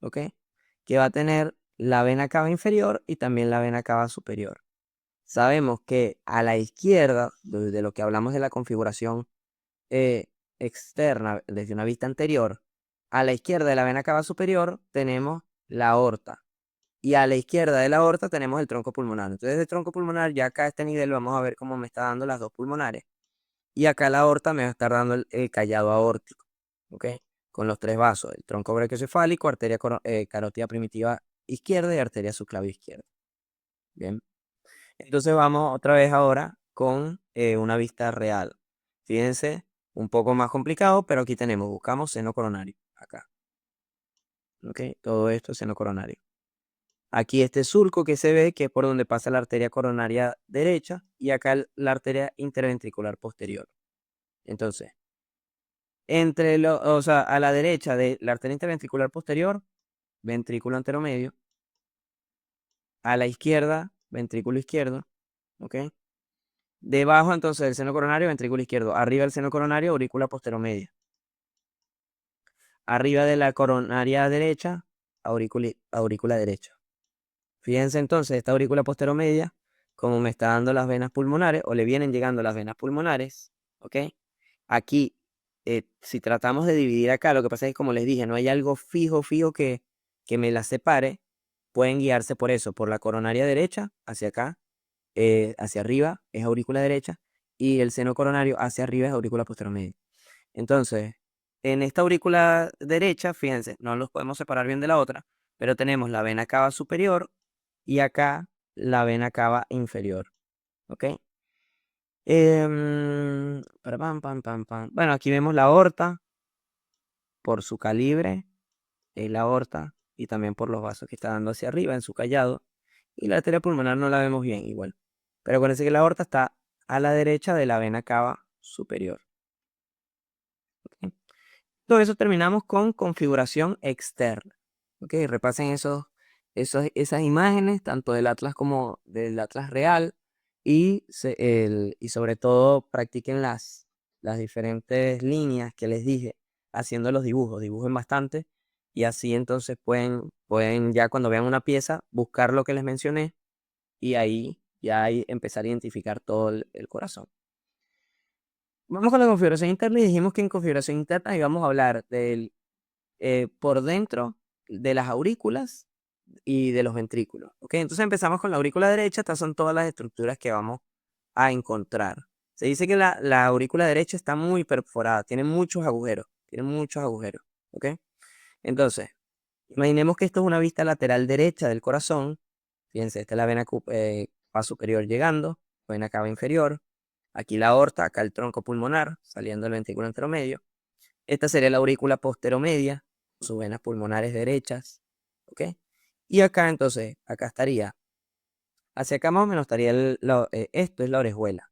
¿ok? Que va a tener la vena cava inferior y también la vena cava superior. Sabemos que a la izquierda, de lo que hablamos de la configuración externa desde una vista anterior, a la izquierda de la vena cava superior tenemos la aorta. Y a la izquierda de la aorta tenemos el tronco pulmonar. Entonces, el tronco pulmonar, ya acá a este nivel, vamos a ver cómo me está dando las dos pulmonares. Y acá la aorta me va a estar dando el callado aórtico, ¿ok? Con los tres vasos, el tronco brachiocefálico, arteria carótida primitiva izquierda y arteria subclavia izquierda. Bien. Entonces vamos otra vez ahora con una vista real. Fíjense, un poco más complicado, pero aquí tenemos, buscamos seno coronario, acá. ¿Ok? Todo esto es seno coronario. Aquí este surco que se ve, que es por donde pasa la arteria coronaria derecha, y acá la arteria interventricular posterior. Entonces, o sea, a la derecha de la arteria interventricular posterior, ventrículo anteromedio. A la izquierda, ventrículo izquierdo. ¿Ok? Debajo entonces del seno coronario, ventrículo izquierdo. Arriba del seno coronario, aurícula posteromedia. Arriba de la coronaria derecha, aurícula derecha. Fíjense entonces, esta aurícula posteromedia, como me está dando las venas pulmonares, o le vienen llegando las venas pulmonares, ¿ok? Aquí, si tratamos de dividir acá, lo que pasa es que, como les dije, no hay algo fijo que me las separe. Pueden guiarse por eso, por la coronaria derecha, hacia acá, hacia arriba es aurícula derecha, y el seno coronario hacia arriba es aurícula posteromedia. Entonces, en esta aurícula derecha, fíjense, no los podemos separar bien de la otra, pero tenemos la vena cava superior y acá la vena cava inferior. ¿Ok? Bueno, aquí vemos la aorta por su calibre, la aorta, y también por los vasos que está dando hacia arriba en su callado. Y la arteria pulmonar no la vemos bien igual. Pero acuérdense que la aorta está a la derecha de la vena cava superior. ¿Ok? Todo eso terminamos con configuración externa. ¿Ok? Repasen esas imágenes, tanto del Atlas como del Atlas real, y sobre todo practiquen las diferentes líneas que les dije, haciendo los dibujos. Dibujen bastante y así entonces pueden ya cuando vean una pieza buscar lo que les mencioné y ahí empezar a identificar todo el corazón. Vamos con la configuración interna y dijimos que en configuración interna íbamos a hablar del por dentro de las aurículas y de los ventrículos. ¿Ok? Entonces empezamos con la aurícula derecha. Estas son todas las estructuras que vamos a encontrar. Se dice que la aurícula derecha está muy perforada, tiene muchos agujeros. Tiene muchos agujeros. ¿Ok? Entonces, imaginemos que esto es una vista lateral derecha del corazón. Fíjense, esta es la vena cava superior llegando, vena cava inferior. Aquí la aorta, acá el tronco pulmonar, saliendo del ventrículo anteromedio. Esta sería la aurícula posteromedia, sus venas pulmonares derechas, ¿ok? Y acá entonces, acá estaría, hacia acá más o menos estaría, esto es la orejuela.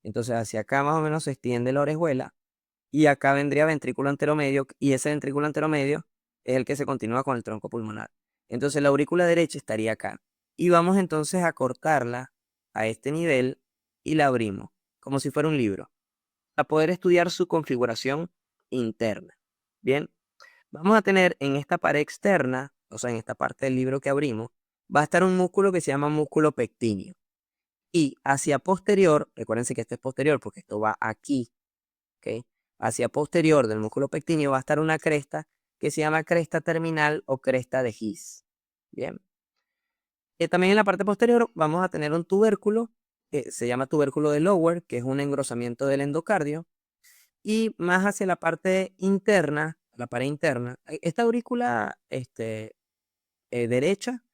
Entonces hacia acá más o menos se extiende la orejuela y acá vendría ventrículo anteromedio y ese ventrículo anteromedio es el que se continúa con el tronco pulmonar. Entonces la aurícula derecha estaría acá. Y vamos entonces a cortarla a este nivel y la abrimos, como si fuera un libro, para poder estudiar su configuración interna. Bien, vamos a tener en esta pared externa, o sea, en esta parte del libro que abrimos, va a estar un músculo que se llama músculo pectíneo. Y hacia posterior, recuérdense que esto es posterior porque esto va aquí, ¿ok? Hacia posterior del músculo pectíneo va a estar una cresta que se llama cresta terminal o cresta de His. Bien. También en la parte posterior vamos a tener un tubérculo que se llama tubérculo de Lower, que es un engrosamiento del endocardio. Y más hacia la parte interna, la pared interna, esta aurícula derecha,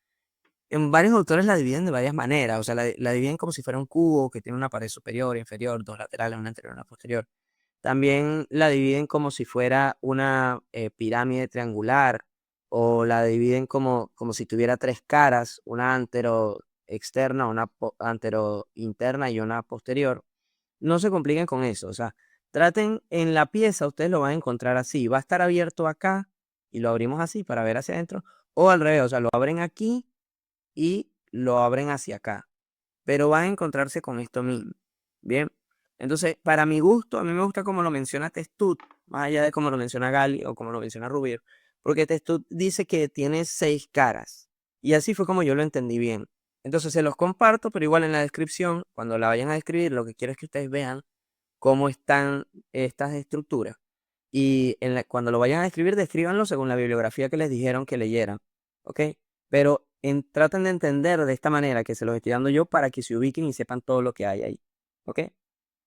en varios autores la dividen de varias maneras. O sea, la dividen como si fuera un cubo que tiene una pared superior, inferior, dos laterales, una anterior y una posterior. También la dividen como si fuera una pirámide triangular, o la dividen como si tuviera tres caras, una antero externa, una antero interna y una posterior. No se compliquen con eso, o sea, traten en la pieza, ustedes lo van a encontrar así, va a estar abierto acá y lo abrimos así para ver hacia adentro, o al revés, o sea, lo abren aquí y lo abren hacia acá, pero van a encontrarse con esto mismo. Bien, entonces, para mi gusto, a mí me gusta como lo menciona Testut, más allá de como lo menciona Gali o como lo menciona Rubio, porque Testut dice que tiene 6 caras, y así fue como yo lo entendí bien. Entonces se los comparto, pero igual en la descripción, cuando la vayan a escribir, lo que quiero es que ustedes vean cómo están estas estructuras. Y cuando lo vayan a escribir, descríbanlo según la bibliografía que les dijeron que leyeran. ¿ok? Pero traten de entender de esta manera que se los estoy dando yo para que se ubiquen y sepan todo lo que hay ahí, ¿ok?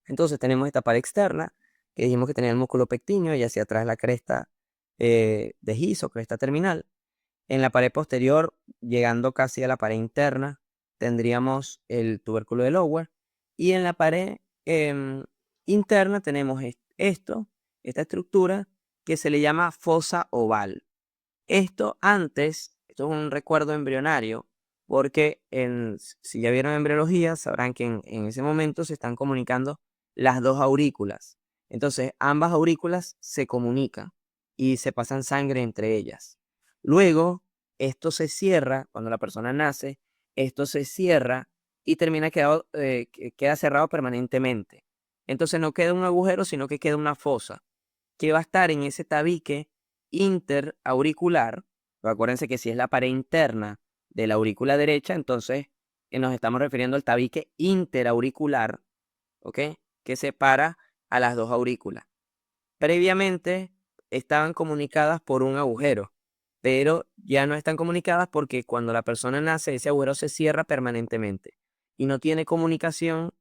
Entonces tenemos esta pared externa, que dijimos que tenía el músculo pectíneo y hacia atrás la cresta de His o cresta terminal. En la pared posterior, llegando casi a la pared interna, tendríamos el tubérculo de Lower. Y en la pared interna tenemos esta estructura que se le llama fosa oval. Esto es un recuerdo embrionario, porque si ya vieron embriología, sabrán que en ese momento se están comunicando las dos aurículas. Entonces, ambas aurículas se comunican y se pasan sangre entre ellas. Luego, esto se cierra, cuando la persona nace, esto se cierra y queda cerrado permanentemente. Entonces no queda un agujero, sino que queda una fosa que va a estar en ese tabique interauricular. Pero acuérdense que si es la pared interna de la aurícula derecha, entonces nos estamos refiriendo al tabique interauricular, ¿ok? Que separa a las dos aurículas. Previamente estaban comunicadas por un agujero, pero ya no están comunicadas porque cuando la persona nace, ese agujero se cierra permanentemente y no tienen comunicación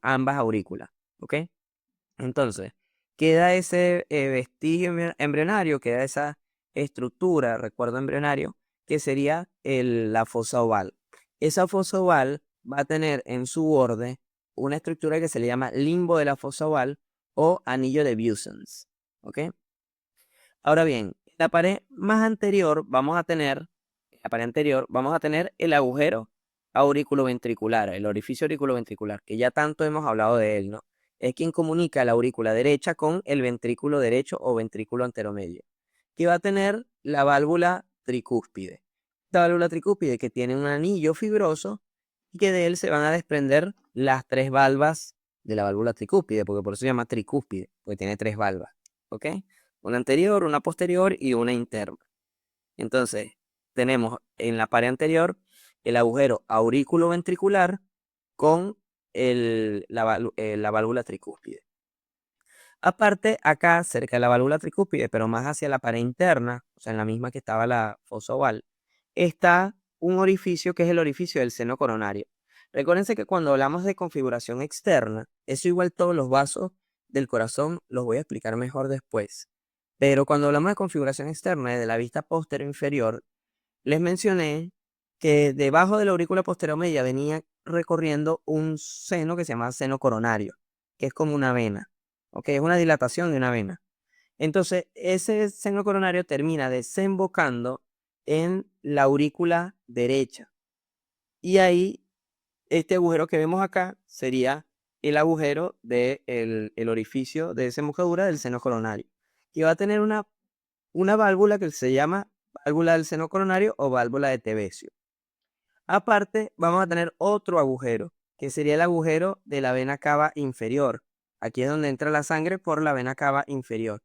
ambas aurículas, ¿ok? Entonces, queda ese vestigio embrionario, queda esa estructura, recuerdo embrionario, que sería la fosa oval. Esa fosa oval va a tener en su borde una estructura que se le llama limbo de la fosa oval o anillo de Busens. ¿Ok? Ahora bien, en la pared más anterior vamos a tener el agujero auriculoventricular, el orificio auriculoventricular, que ya tanto hemos hablado de él, ¿no? Es quien comunica la aurícula derecha con el ventrículo derecho o ventrículo anteromedio, que va a tener la válvula tricúspide. Esta válvula tricúspide que tiene un anillo fibroso y que de él se van a desprender las tres valvas de la válvula tricúspide, porque por eso se llama tricúspide, porque tiene tres valvas, ¿ok? Una anterior, una posterior y una interna. Entonces, tenemos en la pared anterior el agujero aurículo-ventricular con la válvula tricúspide. Aparte, acá, cerca de la válvula tricúspide, pero más hacia la pared interna, o sea, en la misma que estaba la fosa oval, está un orificio que es el orificio del seno coronario. Recuérdense que cuando hablamos de configuración externa, eso igual todos los vasos del corazón los voy a explicar mejor después. Pero cuando hablamos de configuración externa de la vista posterior inferior, les mencioné que debajo de la aurícula posterior media venía recorriendo un seno que se llama seno coronario, que es como una vena, ¿ok? Es una dilatación de una vena. Entonces, ese seno coronario termina desembocando en la aurícula derecha. Y ahí, este agujero que vemos acá sería el agujero del el orificio de desembocadura del seno coronario, que va a tener una válvula que se llama válvula del seno coronario o válvula de Tevesio. Aparte, vamos a tener otro agujero, que sería el agujero de la vena cava inferior. Aquí es donde entra la sangre por la vena cava inferior.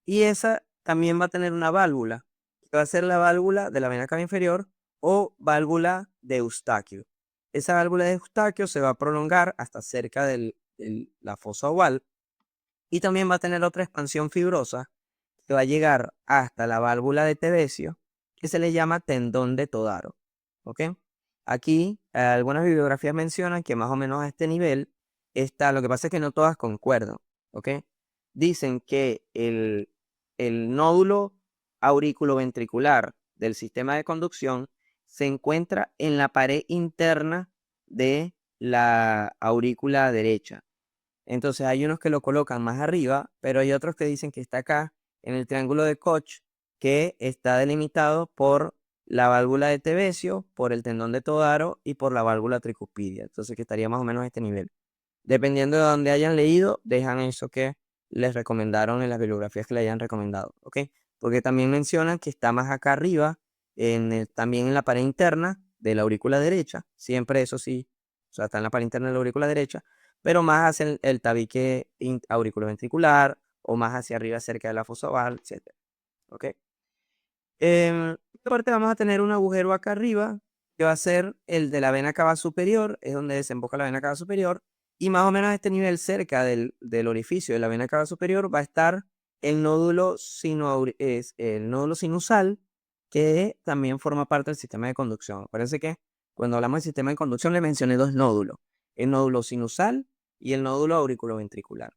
Y esa también va a tener una válvula, que va a ser la válvula de la vena cava inferior o válvula de Eustaquio. Esa válvula de Eustaquio se va a prolongar hasta cerca de la fosa oval y también va a tener otra expansión fibrosa que va a llegar hasta la válvula de Tevesio, que se le llama tendón de Todaro. ¿Ok? Aquí algunas bibliografías mencionan que más o menos a este nivel está, lo que pasa es que no todas concuerdan. ¿Ok? Dicen que el nódulo auriculoventricular del sistema de conducción se encuentra en la pared interna de la aurícula derecha. Entonces hay unos que lo colocan más arriba, pero hay otros que dicen que está acá en el triángulo de Koch, que está delimitado por la válvula de Tevesio, por el tendón de Todaro y por la válvula tricuspidia. Entonces que estaría más o menos a este nivel. Dependiendo de donde hayan leído, dejan eso que les recomendaron en las bibliografías que le hayan recomendado, ¿ok? Porque también mencionan que está más acá arriba, también en la pared interna de la aurícula derecha, siempre eso sí, o sea, está en la pared interna de la aurícula derecha, pero más hacia el tabique auriculoventricular o más hacia arriba cerca de la fosa oval, etc. ¿Ok? Aparte vamos a tener un agujero acá arriba que va a ser el de la vena cava superior, es donde desemboca la vena cava superior, y más o menos a este nivel cerca del orificio de la vena cava superior va a estar el nódulo sinusal que también forma parte del sistema de conducción. Acuérdense que cuando hablamos del sistema de conducción le mencioné dos nódulos, el nódulo sinusal y el nódulo auriculoventricular.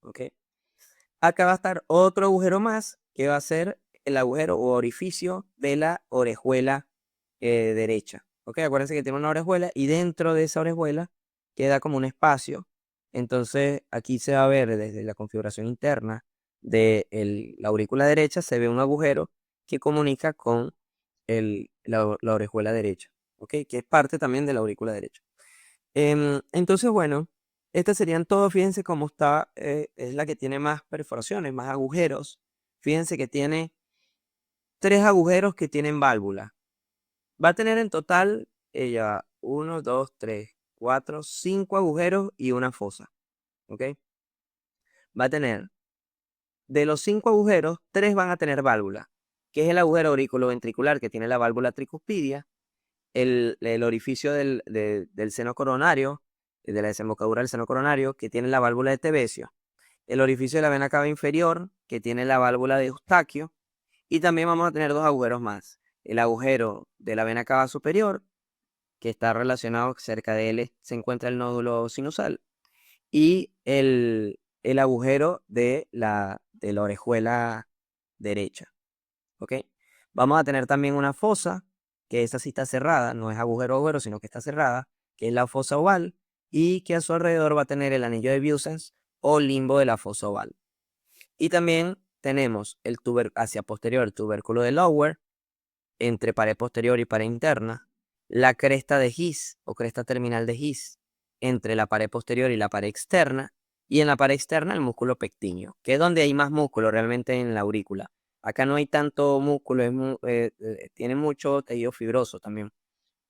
¿Ok? Acá va a estar otro agujero más, que va a ser el agujero o orificio de la orejuela derecha. ¿Ok? Acuérdense que tiene una orejuela y dentro de esa orejuela queda como un espacio. Entonces aquí se va a ver desde la configuración interna de la aurícula derecha, se ve un agujero que comunica con la orejuela derecha. ¿Ok? Que es parte también de la aurícula derecha. Entonces, bueno, estas serían todos. Fíjense cómo está, es la que tiene más perforaciones, más agujeros. Fíjense que tiene 3 agujeros que tienen válvula. Va a tener en total ella 1, 2, 3, 4, 5 agujeros y una fosa. ¿Ok? Va a tener, de los 5 agujeros, 3 van a tener válvula, que es el agujero auriculoventricular que tiene la válvula tricuspidia, el orificio del seno coronario, de la desembocadura del seno coronario, que tiene la válvula de Tevesio, el orificio de la vena cava inferior, que tiene la válvula de Eustaquio, y también vamos a tener 2 agujeros más. El agujero de la vena cava superior, que está relacionado, cerca de él se encuentra el nódulo sinusal, y el agujero de la orejuela derecha. ¿Ok? Vamos a tener también una fosa, que esa sí está cerrada, no es agujero a agujero, sino que está cerrada, que es la fosa oval, y que a su alrededor va a tener el anillo de Busens o limbo de la fosa oval. Y también tenemos hacia posterior, el tubérculo de Lower, entre pared posterior y pared interna, la cresta de His o cresta terminal de His, entre la pared posterior y la pared externa, y en la pared externa el músculo pectíneo, que es donde hay más músculo realmente en la aurícula. Acá no hay tanto músculo, tiene mucho tejido fibroso también,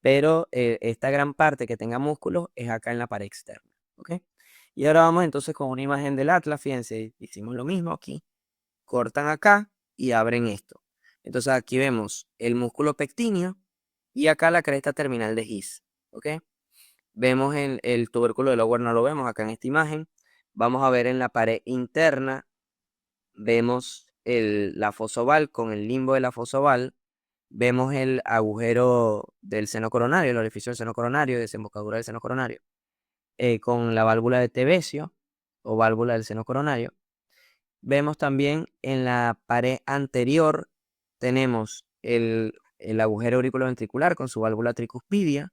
pero esta gran parte que tenga músculo es acá en la pared externa. ¿Ok? Y ahora vamos entonces con una imagen del atlas. Fíjense, hicimos lo mismo aquí. Cortan acá y abren esto. Entonces aquí vemos el músculo pectíneo y acá la cresta terminal de His. ¿Ok? Vemos el tubérculo de Lower, no lo vemos acá en esta imagen. Vamos a ver en la pared interna, vemos la fosa oval con el limbo de la fosa oval. Vemos el agujero del seno coronario, el orificio del seno coronario, desembocadura del seno coronario, con la válvula de Tevesio o válvula del seno coronario. Vemos también en la pared anterior, tenemos el agujero auriculoventricular con su válvula tricuspidia.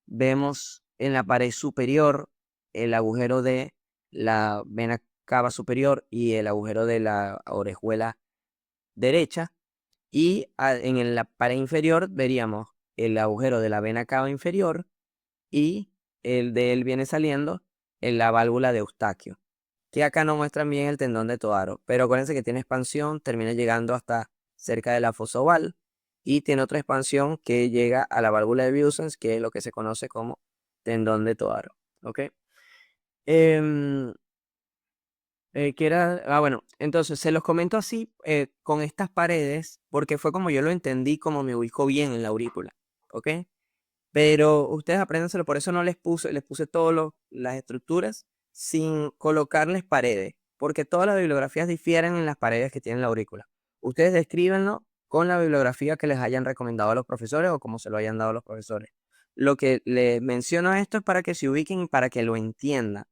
Vemos en la pared superior el agujero de la vena cava superior y el agujero de la orejuela derecha. Y en la pared inferior veríamos el agujero de la vena cava inferior y el de él viene saliendo en la válvula de Eustaquio, que acá no muestran bien el tendón de Toaro, pero acuérdense que tiene expansión, termina llegando hasta cerca de la fosa oval y tiene otra expansión que llega a la válvula de Busens, que es lo que se conoce como tendón de Toaro. ¿Ok? Em, bueno, entonces se los comento así con estas paredes porque fue como yo lo entendí, como me ubicó bien en la aurícula. ¿Ok? Pero ustedes apréndanselo, por eso no les puse todas las estructuras sin colocarles paredes, porque todas las bibliografías difieren en las paredes que tienen la aurícula. Ustedes descríbanlo con la bibliografía que les hayan recomendado a los profesores o como se lo hayan dado a los profesores. Lo que les menciono esto es para que se ubiquen y para que lo entiendan.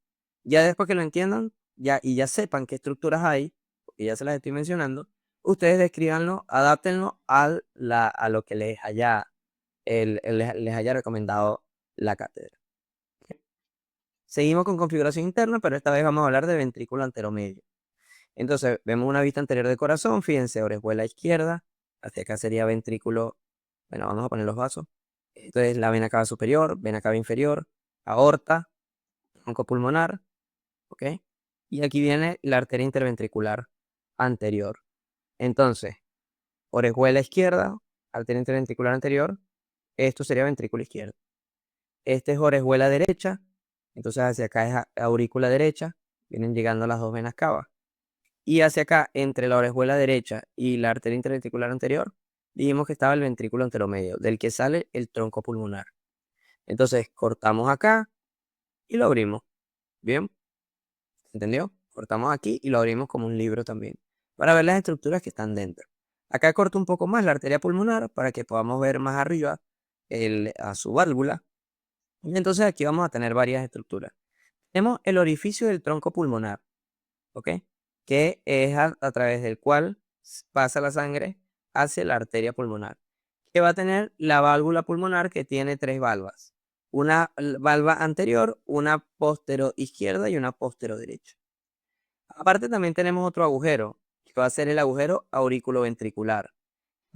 Ya después que lo entiendan ya sepan qué estructuras hay, porque ya se las estoy mencionando, ustedes descríbanlo, adáptenlo a lo que les haya recomendado la cátedra. Seguimos con configuración interna, pero esta vez vamos a hablar de ventrículo anteromedio. Entonces, vemos una vista anterior del corazón, fíjense, orejuela izquierda, hacia acá sería ventrículo, bueno, vamos a poner los vasos. Entonces, la vena cava superior, vena cava inferior, aorta, tronco pulmonar, ¿ok? Y aquí viene la arteria interventricular anterior. Entonces, orejuela izquierda, arteria interventricular anterior, esto sería ventrículo izquierdo. Este es orejuela derecha, entonces hacia acá es aurícula derecha, vienen llegando las dos venas cavas. Y hacia acá, entre la orejuela derecha y la arteria interventricular anterior, dijimos que estaba el ventrículo anteromedio, del que sale el tronco pulmonar. Entonces cortamos acá y lo abrimos. ¿Bien? ¿Entendió? Cortamos aquí y lo abrimos como un libro también, para ver las estructuras que están dentro. Acá corto un poco más la arteria pulmonar para que podamos ver más arriba a su válvula. Y entonces aquí vamos a tener varias estructuras. Tenemos el orificio del tronco pulmonar, ¿ok? Que es a través del cual pasa la sangre hacia la arteria pulmonar, que va a tener la válvula pulmonar que tiene tres valvas. Una valva anterior, una postero izquierda y una postero derecha. Aparte también tenemos otro agujero, que va a ser el agujero auriculoventricular.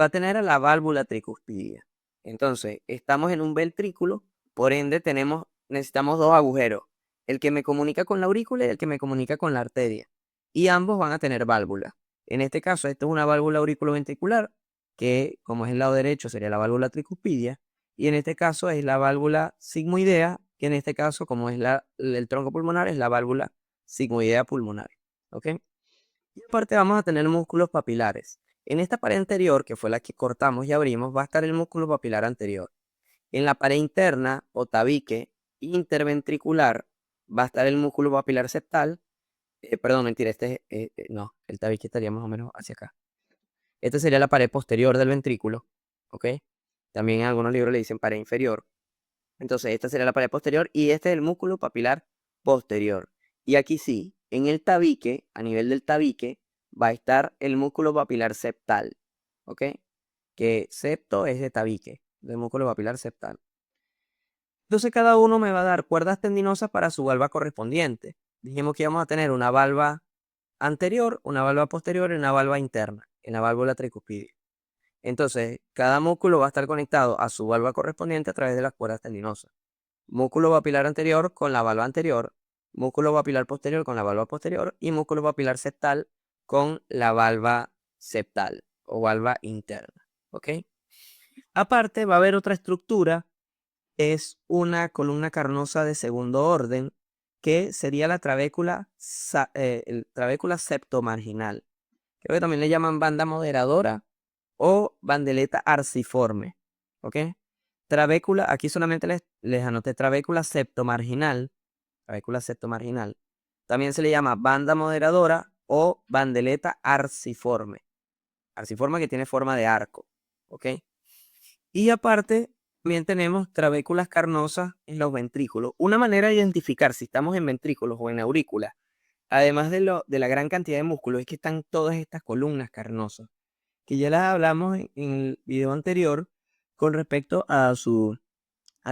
Va a tener a la válvula tricuspidia. Entonces, estamos en un ventrículo, por ende necesitamos dos agujeros, el que me comunica con la aurícula y el que me comunica con la arteria. Y ambos van a tener válvula. En este caso, esto es una válvula auriculoventricular, que como es el lado derecho sería la válvula tricuspidia, y en este caso es la válvula sigmoidea, que en este caso, como es el tronco pulmonar, es la válvula sigmoidea pulmonar. ¿Ok? Y aparte vamos a tener músculos papilares. En esta pared anterior, que fue la que cortamos y abrimos, va a estar el músculo papilar anterior. En la pared interna o tabique interventricular va a estar el músculo papilar septal. Perdón, mentira, no, el tabique estaría más o menos hacia acá. Esta sería la pared posterior del ventrículo, ¿ok? También en algunos libros le dicen pared inferior. Entonces, esta sería la pared posterior y este es el músculo papilar posterior. Y aquí sí, en el tabique, a nivel del tabique, va a estar el músculo papilar septal, ¿ok? Que septo es de tabique, del músculo papilar septal. Entonces, cada uno me va a dar cuerdas tendinosas para su valva correspondiente. Dijimos que íbamos a tener una valva anterior, una valva posterior y una valva interna, en la válvula tricuspidia. Entonces, cada músculo va a estar conectado a su valva correspondiente a través de las cuerdas tendinosas. Músculo papilar anterior con la valva anterior, músculo papilar posterior con la valva posterior y músculo papilar septal con la valva septal o valva interna. ¿Ok? Aparte, va a haber otra estructura, es una columna carnosa de segundo orden, que sería la trabécula septomarginal. Creo que también le llaman banda moderadora o bandeleta arciforme. ¿Ok? Trabécula, aquí solamente les anoté trabécula septomarginal. Trabécula septomarginal. También se le llama banda moderadora o bandeleta arciforme. Arciforme que tiene forma de arco. ¿Ok? Y aparte, también tenemos trabéculas carnosas en los ventrículos. Una manera de identificar si estamos en ventrículos o en aurículas, además de la gran cantidad de músculos, es que están todas estas columnas carnosas, que ya las hablamos en el video anterior con respecto a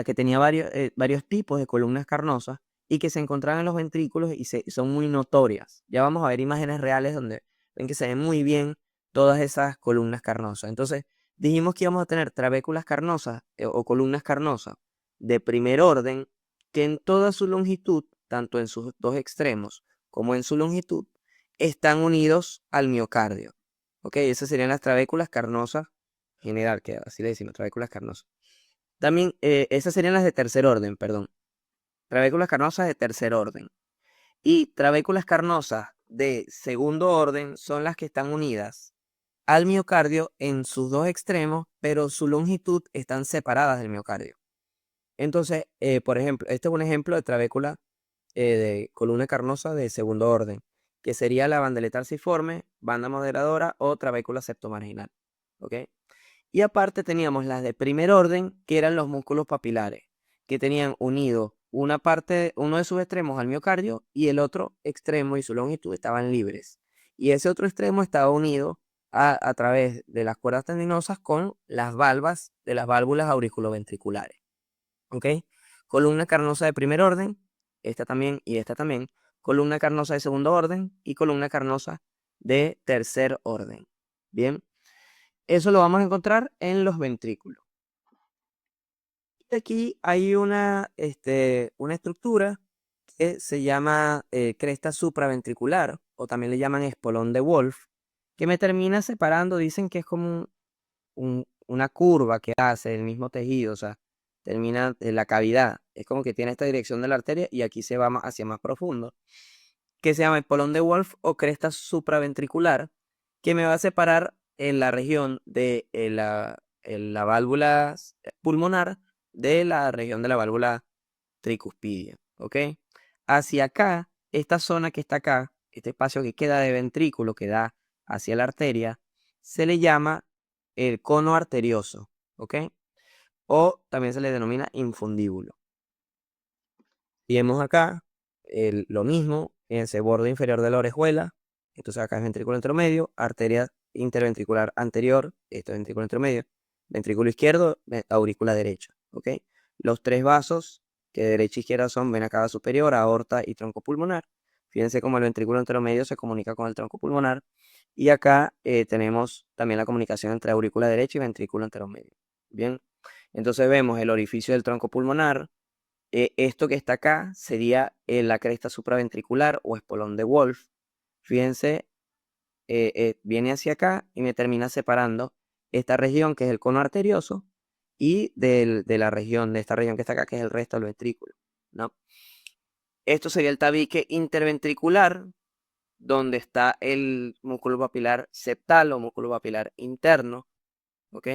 que tenía varios tipos de columnas carnosas y que se encontraban en los ventrículos y son muy notorias. Ya vamos a ver imágenes reales donde ven que se ven muy bien todas esas columnas carnosas. Entonces, dijimos que íbamos a tener trabéculas carnosas o columnas carnosas de primer orden que en toda su longitud, tanto en sus dos extremos como en su longitud, están unidos al miocardio. ¿Ok? Esas serían las trabéculas carnosas general, que así le decimos, trabéculas carnosas. También, esas serían las de tercer orden, perdón. Trabéculas carnosas de tercer orden. Y trabéculas carnosas de segundo orden son las que están unidas al miocardio en sus dos extremos, pero su longitud están separadas del miocardio. Entonces, por ejemplo, este es un ejemplo de trabécula de columna carnosa de segundo orden, que sería la bandeleta arciforme, banda moderadora o trabécula septomarginal. ¿Ok? Y aparte teníamos las de primer orden, que eran los músculos papilares, que tenían unido uno de sus extremos al miocardio y el otro extremo y su longitud estaban libres. Y ese otro extremo estaba unido a través de las cuerdas tendinosas con las valvas de las válvulas auriculoventriculares. ¿Ok? Columna carnosa de primer orden, esta también y esta también. Columna carnosa de segundo orden y columna carnosa de tercer orden. Bien. Eso lo vamos a encontrar en los ventrículos. Y aquí hay una estructura que se llama cresta supraventricular o también le llaman espolón de Wolf, que me termina separando, dicen que es como una curva que hace el mismo tejido, o sea, termina en la cavidad. Es como que tiene esta dirección de la arteria y aquí se va hacia más profundo, que se llama espolón de Wolf o cresta supraventricular, que me va a separar en la región de la válvula pulmonar de la región de la válvula tricuspidia. ¿Ok? Hacia acá, esta zona que está acá, este espacio que queda de ventrículo que da hacia la arteria, se le llama el cono arterioso, ¿ok? O también se le denomina infundíbulo. Y vemos acá lo mismo, en ese borde inferior de la orejuela. Entonces acá es ventrículo intermedio, arteria interventricular anterior, esto es ventrículo intermedio, ventrículo izquierdo, aurícula derecha, ¿ok? Los tres vasos, que de derecha e izquierda son vena cava superior, aorta y tronco pulmonar. Fíjense cómo el ventrículo intermedio se comunica con el tronco pulmonar. Y acá tenemos también la comunicación entre aurícula derecha y ventrículo intermedio. Bien, entonces vemos el orificio del tronco pulmonar. Esto que está acá sería la cresta supraventricular o espolón de Wolf. Fíjense, viene hacia acá y me termina separando esta región que es el cono arterioso y de la región, de esta región que está acá, que es el resto del ventrículo, ¿no? Esto sería el tabique interventricular, donde está el músculo papilar septal o músculo papilar interno, ¿ok?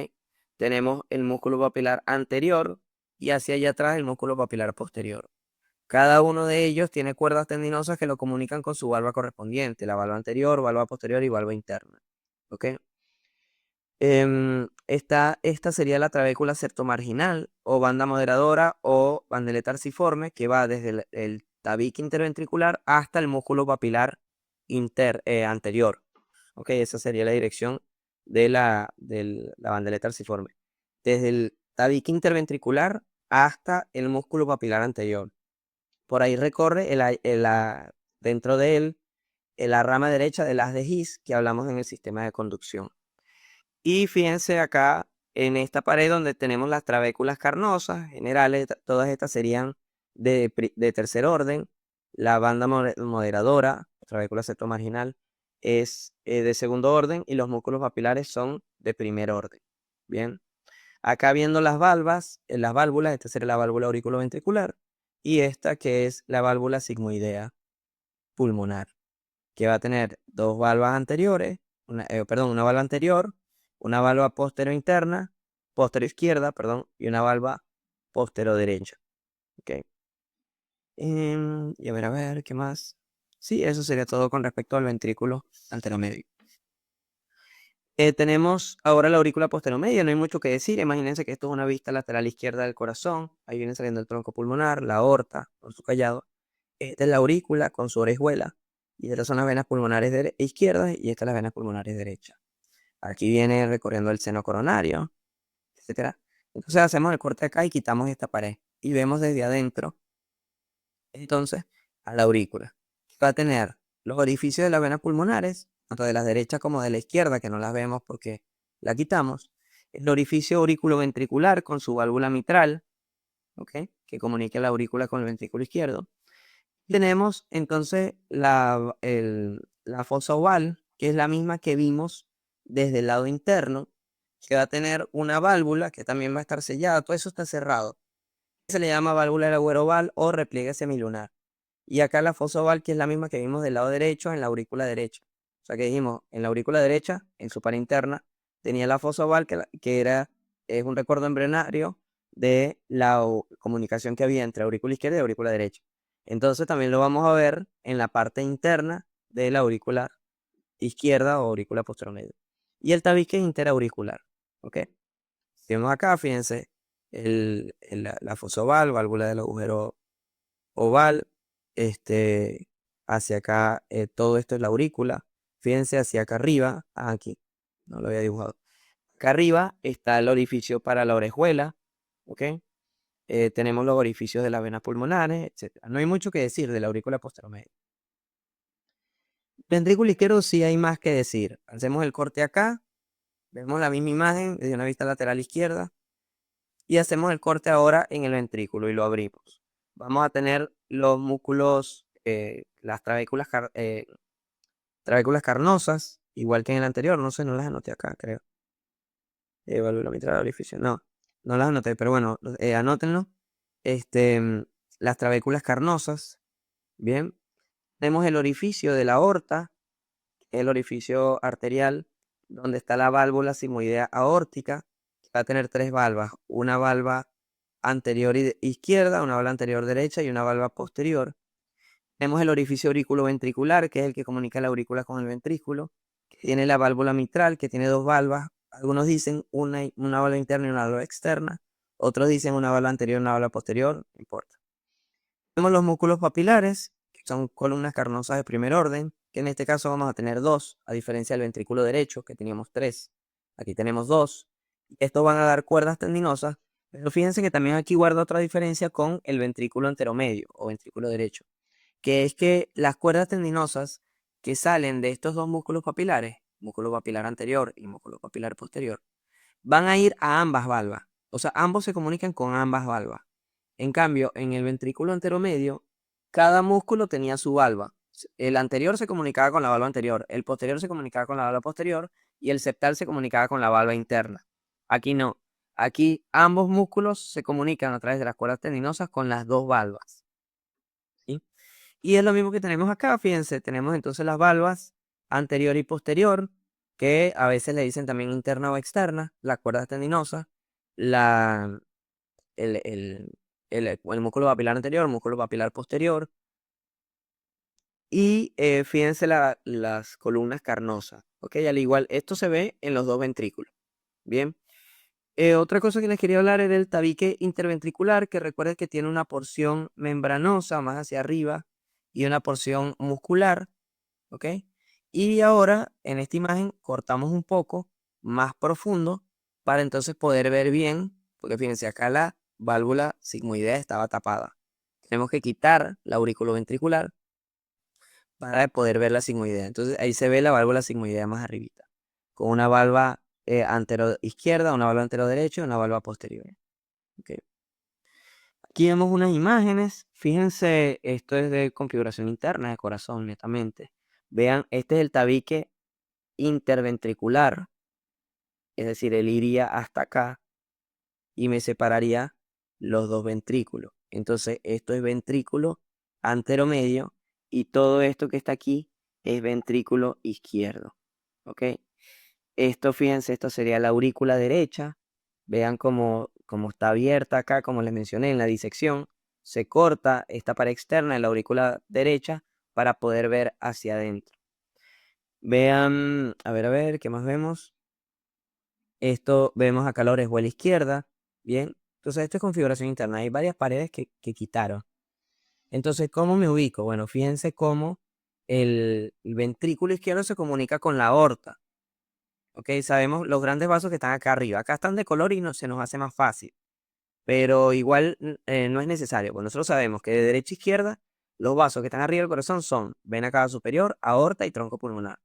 Tenemos el músculo papilar anterior y hacia allá atrás el músculo papilar posterior. Cada uno de ellos tiene cuerdas tendinosas que lo comunican con su valva correspondiente, la valva anterior, valva posterior y valva interna. ¿Ok? Esta sería la trabécula septomarginal o banda moderadora o bandeleta arciforme que va desde el tabique interventricular hasta el músculo papilar anterior. ¿Ok? Esa sería la dirección de la bandeleta arciforme. Desde el tabique interventricular hasta el músculo papilar anterior. Por ahí recorre dentro de él la rama derecha del haz de His que hablamos en el sistema de conducción. Y fíjense acá en esta pared donde tenemos las trabéculas carnosas generales, todas estas serían de tercer orden. La banda moderadora, trabécula septomarginal, es de segundo orden y los músculos papilares son de primer orden. Bien. Acá viendo las válvulas, esta sería la válvula auriculoventricular y esta que es la válvula sigmoidea pulmonar, que va a tener dos valvas anteriores, una valva anterior, una valva posterior interna, posterior izquierda, perdón, y una valva posterior derecha. Okay. Y a ver, ¿qué más? Sí, eso sería todo con respecto al ventrículo anteromedio. Tenemos ahora la aurícula posteromedia, no hay mucho que decir. Imagínense que esto es una vista lateral izquierda del corazón. Ahí viene saliendo el tronco pulmonar, la aorta con su callado. Esta es la aurícula con su orejuela. Y estas son las venas pulmonares izquierdas y estas las venas pulmonares derechas. Aquí viene recorriendo el seno coronario, etcétera. Entonces hacemos el corte acá y quitamos esta pared. Y vemos desde adentro, entonces, a la aurícula. Va a tener los orificios de las venas pulmonares, tanto de la derecha como de la izquierda, que no las vemos porque la quitamos. El orificio auriculoventricular con su válvula mitral, ¿ok? Que comunica la aurícula con el ventrículo izquierdo. Tenemos entonces la fosa oval, que es la misma que vimos desde el lado interno, que va a tener una válvula que también va a estar sellada. Todo eso está cerrado. Se le llama válvula del agüero oval o repliegue semilunar. Y acá la fosa oval, que es la misma que vimos del lado derecho en la aurícula derecha. O sea que dijimos, en la aurícula derecha, en su par interna, tenía la fosa oval, es un recuerdo embrionario de la comunicación que había entre aurícula izquierda y aurícula derecha. Entonces también lo vamos a ver en la parte interna de la aurícula izquierda o aurícula posterior. Y el tabique interauricular. ¿Ok? Si vemos acá, fíjense, la fosa oval, válvula del agujero oval, hacia acá, todo esto es la aurícula. Fíjense hacia acá arriba, aquí, no lo había dibujado. Acá arriba está el orificio para la orejuela, ¿ok? Tenemos los orificios de las venas pulmonares, etc. No hay mucho que decir de la aurícula posterior. Ventrículo izquierdo sí hay más que decir. Hacemos el corte acá, vemos la misma imagen desde una vista lateral izquierda y hacemos el corte ahora en el ventrículo y lo abrimos. Vamos a tener los músculos, las trabéculas carnosas, igual que en el anterior, no sé, no las anoté acá, creo. Válvula mitral, orificio, no las anoté, pero bueno, anótenlo. Las trabéculas carnosas, bien. Tenemos el orificio de la aorta, el orificio arterial, donde está la válvula sigmoidea aórtica, que va a tener tres valvas, una valva anterior izquierda, una valva anterior derecha y una valva posterior. Tenemos el orificio auriculoventricular, que es el que comunica la aurícula con el ventrículo. que tiene la válvula mitral, que tiene dos valvas. Algunos dicen una válvula interna y una válvula externa. Otros dicen una válvula anterior y una válvula posterior, no importa. Tenemos los músculos papilares, que son columnas carnosas de primer orden, que en este caso vamos a tener dos, a diferencia del ventrículo derecho, que teníamos tres. Aquí tenemos dos. Estos van a dar cuerdas tendinosas, pero fíjense que también aquí guarda otra diferencia con el ventrículo anteromedio o ventrículo derecho, que es que las cuerdas tendinosas que salen de estos dos músculos papilares, músculo papilar anterior y músculo papilar posterior, van a ir a ambas valvas. O sea, ambos se comunican con ambas valvas. En cambio, en el ventrículo anteromedio, cada músculo tenía su valva. El anterior se comunicaba con la valva anterior, el posterior se comunicaba con la valva posterior y el septal se comunicaba con la valva interna. Aquí no. Aquí ambos músculos se comunican a través de las cuerdas tendinosas con las dos valvas. ¿Sí? Y es lo mismo que tenemos acá, fíjense, tenemos entonces las valvas anterior y posterior, que a veces le dicen también interna o externa, las cuerdas tendinosas, la, el, el, el músculo papilar anterior, el músculo papilar posterior, y fíjense las columnas carnosas, ¿ok? Al igual, esto se ve en los dos ventrículos, ¿bien? Otra cosa que les quería hablar era el tabique interventricular, que recuerden que tiene una porción membranosa más hacia arriba y una porción muscular, ¿ok? Y ahora en esta imagen cortamos un poco más profundo para entonces poder ver bien, porque fíjense acá la válvula sigmoidea estaba tapada. Tenemos que quitar la auriculoventricular para poder ver la sigmoidea. Entonces ahí se ve la válvula sigmoidea más arribita, con una valva antero izquierda, una valva antero derecha y una valva posterior. ¿Ok? Aquí vemos unas imágenes. Fíjense, esto es de configuración interna de corazón, netamente. Vean, este es el tabique interventricular, es decir, él iría hasta acá y me separaría los dos ventrículos. Entonces, esto es ventrículo anteromedio y todo esto que está aquí es ventrículo izquierdo. ¿Ok? Esto, fíjense, esto sería la aurícula derecha. Vean cómo está abierta acá, como les mencioné en la disección. Se corta esta pared externa de la aurícula derecha para poder ver hacia adentro. Vean, a ver, ¿qué más vemos? Esto vemos acá la orejuela izquierda. Bien, entonces esto es configuración interna. Hay varias paredes que quitaron. Entonces, ¿cómo me ubico? Bueno, fíjense cómo el ventrículo izquierdo se comunica con la aorta. Ok, sabemos los grandes vasos que están acá arriba. Acá están de color y no, se nos hace más fácil. Pero igual no es necesario. Pues nosotros sabemos que de derecha a izquierda, los vasos que están arriba del corazón son vena cava superior, aorta y tronco pulmonar.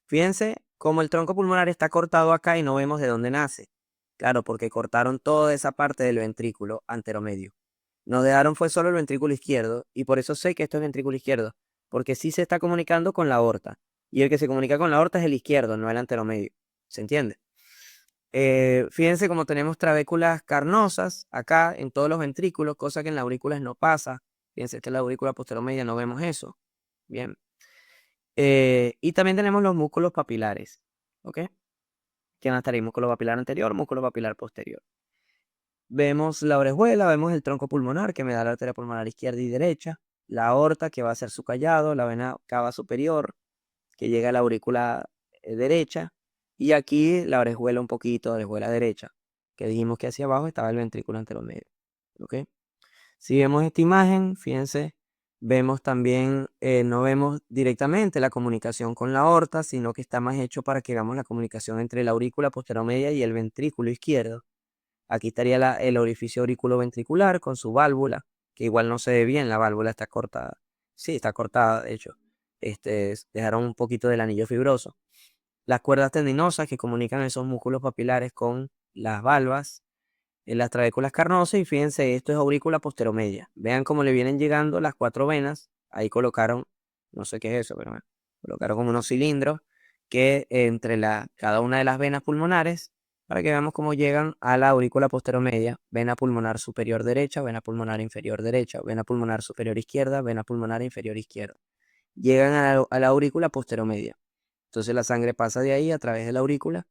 Fíjense cómo el tronco pulmonar está cortado acá y no vemos de dónde nace. Claro, porque cortaron toda esa parte del ventrículo anteromedio. Nos dejaron fue solo el ventrículo izquierdo y por eso sé que esto es ventrículo izquierdo, porque sí se está comunicando con la aorta. Y el que se comunica con la aorta es el izquierdo, no el anteromedio. ¿Se entiende? Fíjense cómo tenemos trabéculas carnosas acá en todos los ventrículos, cosa que en las aurículas no pasa. Fíjense que en la aurícula posteromedia no vemos eso. Bien. Y también tenemos los músculos papilares, ¿ok? Que van a estar ahí, músculo papilar anterior, músculo papilar posterior. Vemos la orejuela, vemos el tronco pulmonar que me da la arteria pulmonar izquierda y derecha, la aorta que va a ser su callado, la vena cava superior que llega a la aurícula derecha y aquí la orejuela un poquito, la orejuela derecha, que dijimos que hacia abajo estaba el ventrículo anteromedio, ¿ok? Si vemos esta imagen, fíjense, vemos también, no vemos directamente la comunicación con la aorta, sino que está más hecho para que veamos la comunicación entre la aurícula posteromedia y el ventrículo izquierdo. Aquí estaría el orificio auriculoventricular con su válvula, que igual no se ve bien, la válvula está cortada. Sí, está cortada, de hecho. Dejaron un poquito del anillo fibroso. Las cuerdas tendinosas que comunican esos músculos papilares con las valvas, en las trabéculas carnosas, y fíjense, esto es aurícula posteromedia. Vean cómo le vienen llegando las cuatro venas. Ahí colocaron, no sé qué es eso, pero bueno, colocaron como unos cilindros que entre cada una de las venas pulmonares, para que veamos cómo llegan a la aurícula posteromedia, vena pulmonar superior derecha, vena pulmonar inferior derecha, vena pulmonar superior izquierda, vena pulmonar inferior izquierda. Llegan a la aurícula posteromedia. Entonces la sangre pasa de ahí a través de la aurícula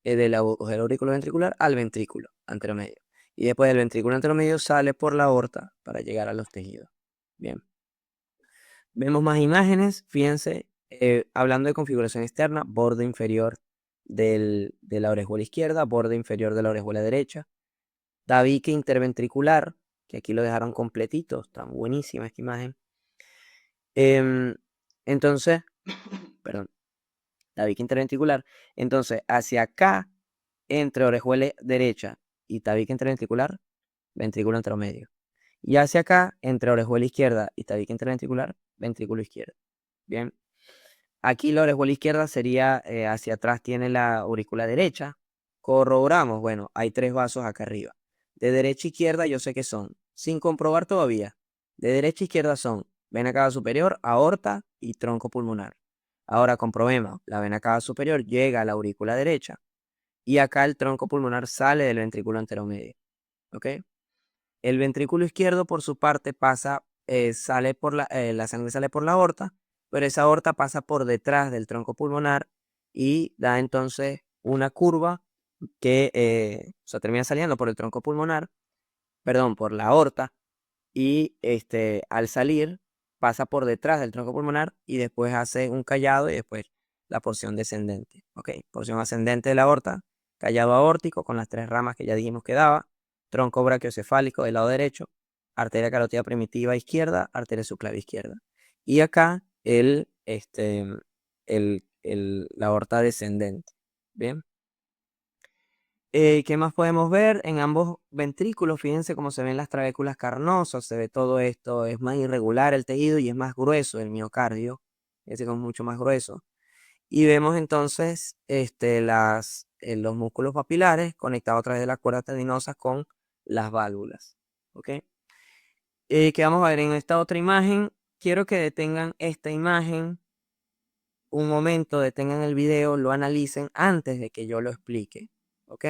del aurículo ventricular al ventrículo anteromedio. Y después del ventrículo anteromedio sale por la aorta para llegar a los tejidos. Bien. Vemos más imágenes. Fíjense, hablando de configuración externa, borde inferior de la orejuela izquierda, borde inferior de la orejuela derecha, tabique interventricular, que aquí lo dejaron completito, está buenísima esta imagen. Entonces, perdón, tabique interventricular. Entonces, hacia acá, entre orejuela derecha y tabique interventricular, ventrículo anteromedio. Y hacia acá, entre orejuela izquierda y tabique interventricular, ventrículo izquierdo. Bien. Aquí la orejuela izquierda sería hacia atrás, tiene la aurícula derecha. Corroboramos, bueno, hay 3 vasos acá arriba. De derecha a izquierda yo sé que son, sin comprobar todavía. De derecha a izquierda son vena cava superior, aorta y tronco pulmonar. Ahora comprobemos, la vena cava superior llega a la aurícula derecha y acá el tronco pulmonar sale del ventrículo anteromedio. ¿Ok? El ventrículo izquierdo, por su parte, pasa, sale por la sangre sale por la aorta, pero esa aorta pasa por detrás del tronco pulmonar y da entonces una curva que termina saliendo por el tronco pulmonar, perdón, por la aorta, y al salir pasa por detrás del tronco pulmonar y después hace un callado y después la porción descendente. Ok, porción ascendente de la aorta, callado aórtico con las 3 ramas que ya dijimos que daba, tronco brachiocefálico del lado derecho, arteria carótida primitiva izquierda, arteria subclavia izquierda. Y acá la aorta descendente. Bien. ¿Qué más podemos ver? En ambos ventrículos, fíjense cómo se ven las trabéculas carnosas, se ve todo esto, es más irregular el tejido y es más grueso el miocardio, es mucho más grueso. Y vemos entonces los músculos papilares conectados a través de las cuerdas tendinosas con las válvulas. ¿Ok? ¿Qué vamos a ver en esta otra imagen? Quiero que detengan esta imagen un momento, detengan el video, lo analicen antes de que yo lo explique. ¿Ok?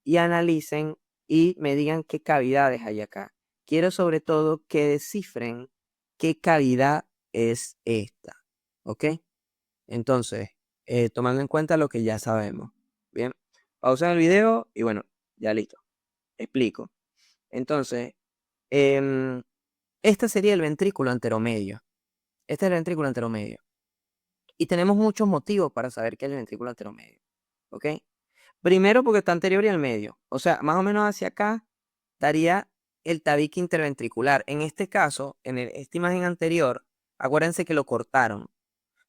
Y analicen y me digan qué cavidades hay acá. Quiero sobre todo que descifren qué cavidad es esta. ¿Ok? Entonces, tomando en cuenta lo que ya sabemos. Bien, pausa el video y bueno, ya listo. Explico. Entonces, este sería el ventrículo anteromedio. Este es el ventrículo anteromedio. Y tenemos muchos motivos para saber qué es el ventrículo anteromedio. ¿Ok? Primero porque está anterior y al medio. O sea, más o menos hacia acá estaría el tabique interventricular. En este caso, en esta imagen anterior, acuérdense que lo cortaron.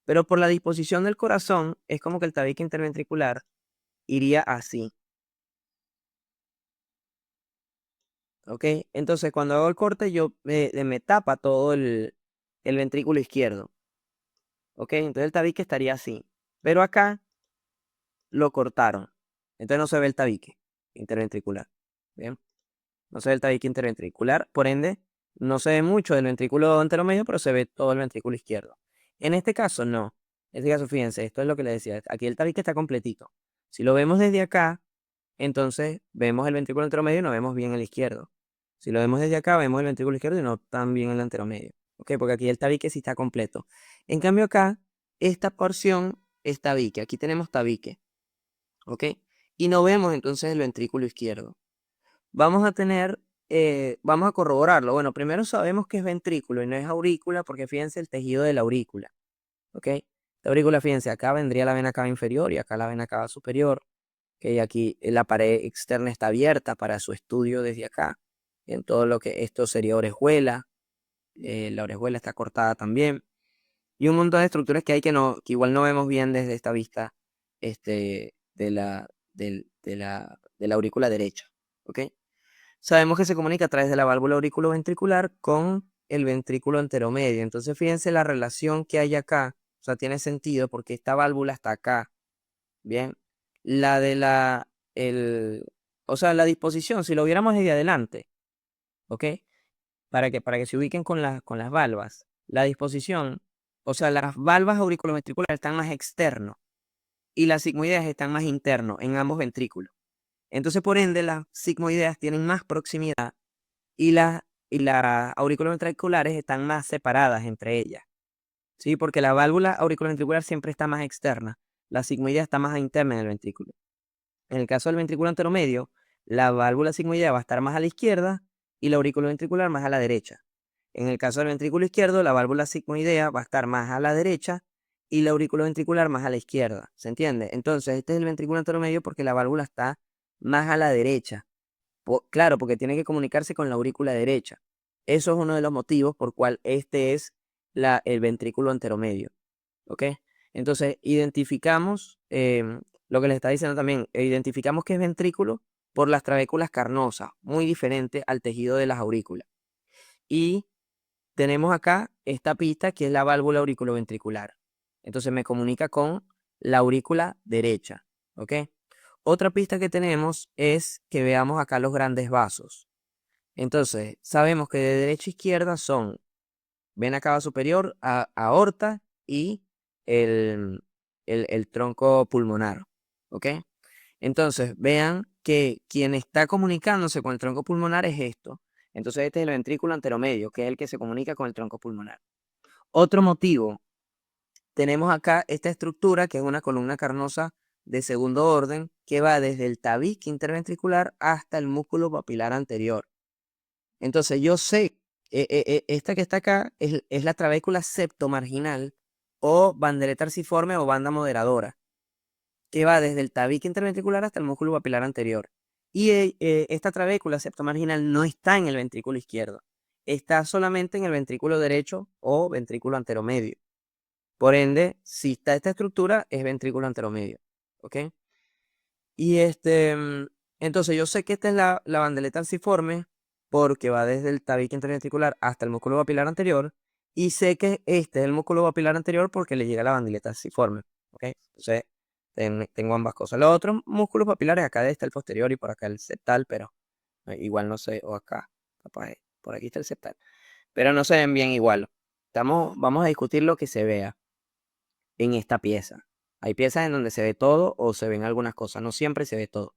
Pero por la disposición del corazón, es como que el tabique interventricular iría así. ¿Ok? Entonces, cuando hago el corte, me tapa todo el ventrículo izquierdo. ¿Ok? Entonces el tabique estaría así. Pero acá lo cortaron. Entonces no se ve el tabique interventricular. ¿Bien? No se ve el tabique interventricular, por ende, no se ve mucho del ventrículo anteromedio, pero se ve todo el ventrículo izquierdo. En este caso, no. En este caso, fíjense, esto es lo que les decía. Aquí el tabique está completito. Si lo vemos desde acá, entonces vemos el ventrículo anteromedio y no vemos bien el izquierdo. Si lo vemos desde acá, vemos el ventrículo izquierdo y no tan bien el anteromedio. ¿Ok? Porque aquí el tabique sí está completo. En cambio acá, esta porción es tabique. Aquí tenemos tabique. ¿Ok? Y no vemos entonces el ventrículo izquierdo. Vamos a corroborarlo. Bueno, primero sabemos que es ventrículo y no es aurícula porque fíjense el tejido de la aurícula. ¿Ok? La aurícula, fíjense, acá vendría la vena cava inferior y acá la vena cava superior. ¿Ok? Aquí la pared externa está abierta para su estudio desde acá. En todo lo que esto sería orejuela. La orejuela está cortada también. Y un montón de estructuras que hay que igual no vemos bien desde esta vista de la aurícula derecha. ¿Ok? Sabemos que se comunica a través de la válvula auriculoventricular con el ventrículo anteromedio. Entonces, fíjense la relación que hay acá. O sea, tiene sentido porque esta válvula está acá. Bien. La de o sea, la disposición, si lo viéramos desde adelante, ¿ok? Para que se ubiquen con las valvas. La disposición, o sea, las valvas auriculoventriculares están más externos y las sigmoideas están más internos en ambos ventrículos. Entonces, por ende, las sigmoideas tienen más proximidad y las auriculoventriculares están más separadas entre ellas. ¿Sí? Porque la válvula auriculoventricular siempre está más externa. La sigmoidea está más interna en el ventrículo. En el caso del ventrículo anteromedio, la válvula sigmoidea va a estar más a la izquierda y la auriculoventricular más a la derecha. En el caso del ventrículo izquierdo, la válvula sigmoidea va a estar más a la derecha y la auriculoventricular más a la izquierda, ¿se entiende? Entonces, este es el ventrículo anteromedio porque la válvula está más a la derecha. Claro, porque tiene que comunicarse con la aurícula derecha. Eso es uno de los motivos por cual este es el ventrículo anteromedio, ¿ok? Entonces, identificamos, lo que les está diciendo también, identificamos que es ventrículo por las trabéculas carnosas, muy diferente al tejido de las aurículas. Y tenemos acá esta pista que es la válvula auriculoventricular. Entonces me comunica con la aurícula derecha, ¿ok? Otra pista que tenemos es que veamos acá los grandes vasos. Entonces, sabemos que de derecha a izquierda son vena cava superior, aorta y el tronco pulmonar, ¿ok? Entonces, vean que quien está comunicándose con el tronco pulmonar es esto. Entonces, este es el ventrículo anteromedio, que es el que se comunica con el tronco pulmonar. Otro motivo, tenemos acá esta estructura, que es una columna carnosa de segundo orden, que va desde el tabique interventricular hasta el músculo papilar anterior. Entonces, yo sé, esta que está acá es la trabécula septomarginal o bandeleta arciforme o banda moderadora, que va desde el tabique interventricular hasta el músculo papilar anterior. Y esta trabécula septomarginal no está en el ventrículo izquierdo, está solamente en el ventrículo derecho o ventrículo anteromedio. Por ende, si está esta estructura, es ventrículo anteromedio. ¿Ok? Y entonces yo sé que esta es la bandeleta arciforme porque va desde el tabique interventricular hasta el músculo papilar anterior. Y sé que este es el músculo papilar anterior porque le llega la bandeleta arciforme. ¿Ok? Entonces, tengo ambas cosas. Los otros músculos papilares, acá está el posterior y por acá el septal, pero igual no sé, o acá, capaz, por aquí está el septal. Pero no se ven bien igual. Vamos a discutir lo que se vea en esta pieza. Hay piezas en donde se ve todo o se ven algunas cosas, no siempre se ve todo.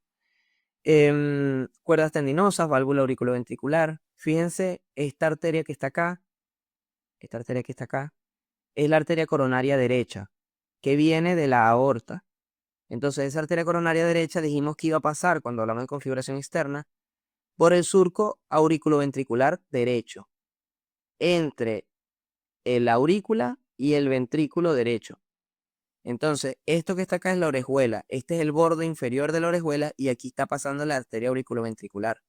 Cuerdas tendinosas, válvula auriculoventricular. Fíjense, esta arteria que está acá, es la arteria coronaria derecha, que viene de la aorta. Entonces, esa arteria coronaria derecha dijimos que iba a pasar, cuando hablamos de configuración externa, por el surco auriculoventricular derecho, entre la aurícula y el ventrículo derecho. Entonces, esto que está acá es la orejuela. Este es el borde inferior de la orejuela y aquí está pasando la arteria auriculoventricular.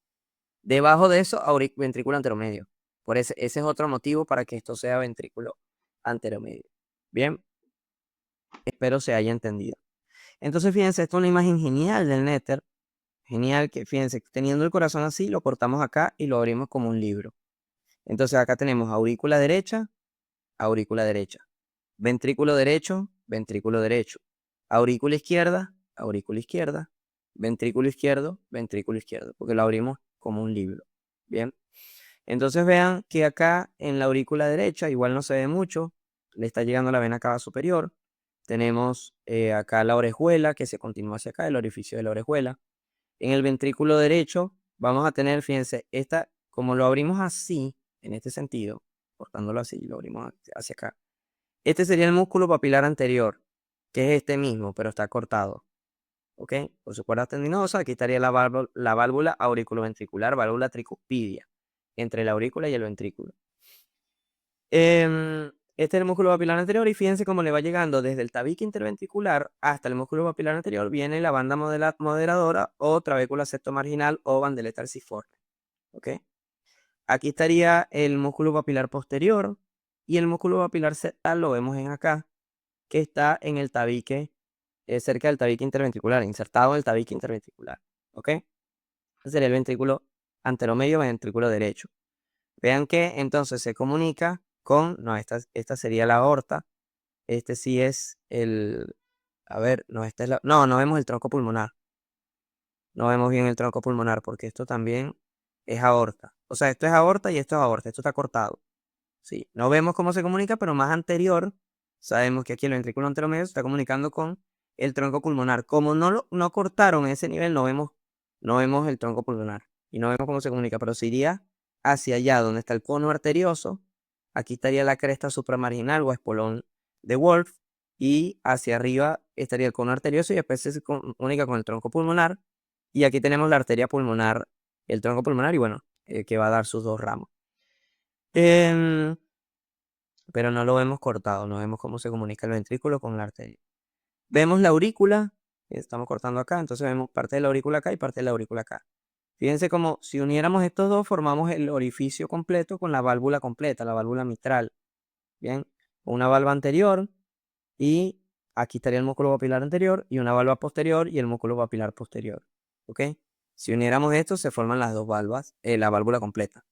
Debajo de eso, ventrículo anteromedio. Ese es otro motivo para que esto sea ventrículo anteromedio. Bien, espero se haya entendido. Entonces, fíjense, esta es una imagen genial del néter. Genial que, fíjense, teniendo el corazón así, lo cortamos acá y lo abrimos como un libro. Entonces, acá tenemos aurícula derecha, ventrículo derecho, ventrículo derecho, aurícula izquierda, ventrículo izquierdo, porque lo abrimos como un libro. Bien. Entonces vean que acá en la aurícula derecha, igual no se ve mucho, le está llegando la vena cava superior. Tenemos acá la orejuela que se continúa hacia acá, el orificio de la orejuela. En el ventrículo derecho vamos a tener, fíjense, como lo abrimos así, en este sentido, cortándolo así, lo abrimos hacia acá. Este sería el músculo papilar anterior, que es este mismo, pero está cortado. ¿Ok? Por su cuerda tendinosa, aquí estaría la válvula auriculoventricular, válvula tricuspidia, entre la aurícula y el ventrículo. Este es el músculo papilar anterior y fíjense cómo le va llegando desde el tabique interventricular hasta el músculo papilar anterior, viene la banda moderadora o trabécula septomarginal o bandeleta arciforme. ¿Ok? Aquí estaría el músculo papilar posterior y el músculo papilar septal lo vemos en acá, que está en el tabique, cerca del tabique interventricular, insertado en el tabique interventricular. ¿Ok? Ese sería el ventrículo anteromedio, ventrículo derecho. Vean que entonces se comunica con, no, esta sería la aorta. Este sí es a ver, no, no vemos el tronco pulmonar. No vemos bien el tronco pulmonar porque esto también es aorta. O sea, esto es aorta y esto es aorta. Esto está cortado. Sí, no vemos cómo se comunica, pero más anterior, sabemos que aquí el ventrículo anteromedio se está comunicando con el tronco pulmonar. Como no cortaron ese nivel, no vemos el tronco pulmonar y no vemos cómo se comunica, pero se iría hacia allá donde está el cono arterioso. Aquí estaría la cresta supramarginal o espolón de Wolf y hacia arriba estaría el cono arterioso y después se comunica con el tronco pulmonar. Y aquí tenemos la arteria pulmonar, el tronco pulmonar y bueno, que va a dar sus dos ramos. Em, pero no lo vemos cortado, no vemos cómo se comunica el ventrículo con la arteria. Vemos la aurícula, estamos cortando acá, entonces vemos parte de la aurícula acá y parte de la aurícula acá. Fíjense como si uniéramos estos dos, formamos el orificio completo con la válvula completa, la válvula mitral. Bien, una valva anterior y aquí estaría el músculo papilar anterior y una valva posterior y el músculo papilar posterior. ¿Ok? Si uniéramos esto, se forman las dos valvas, la válvula completa.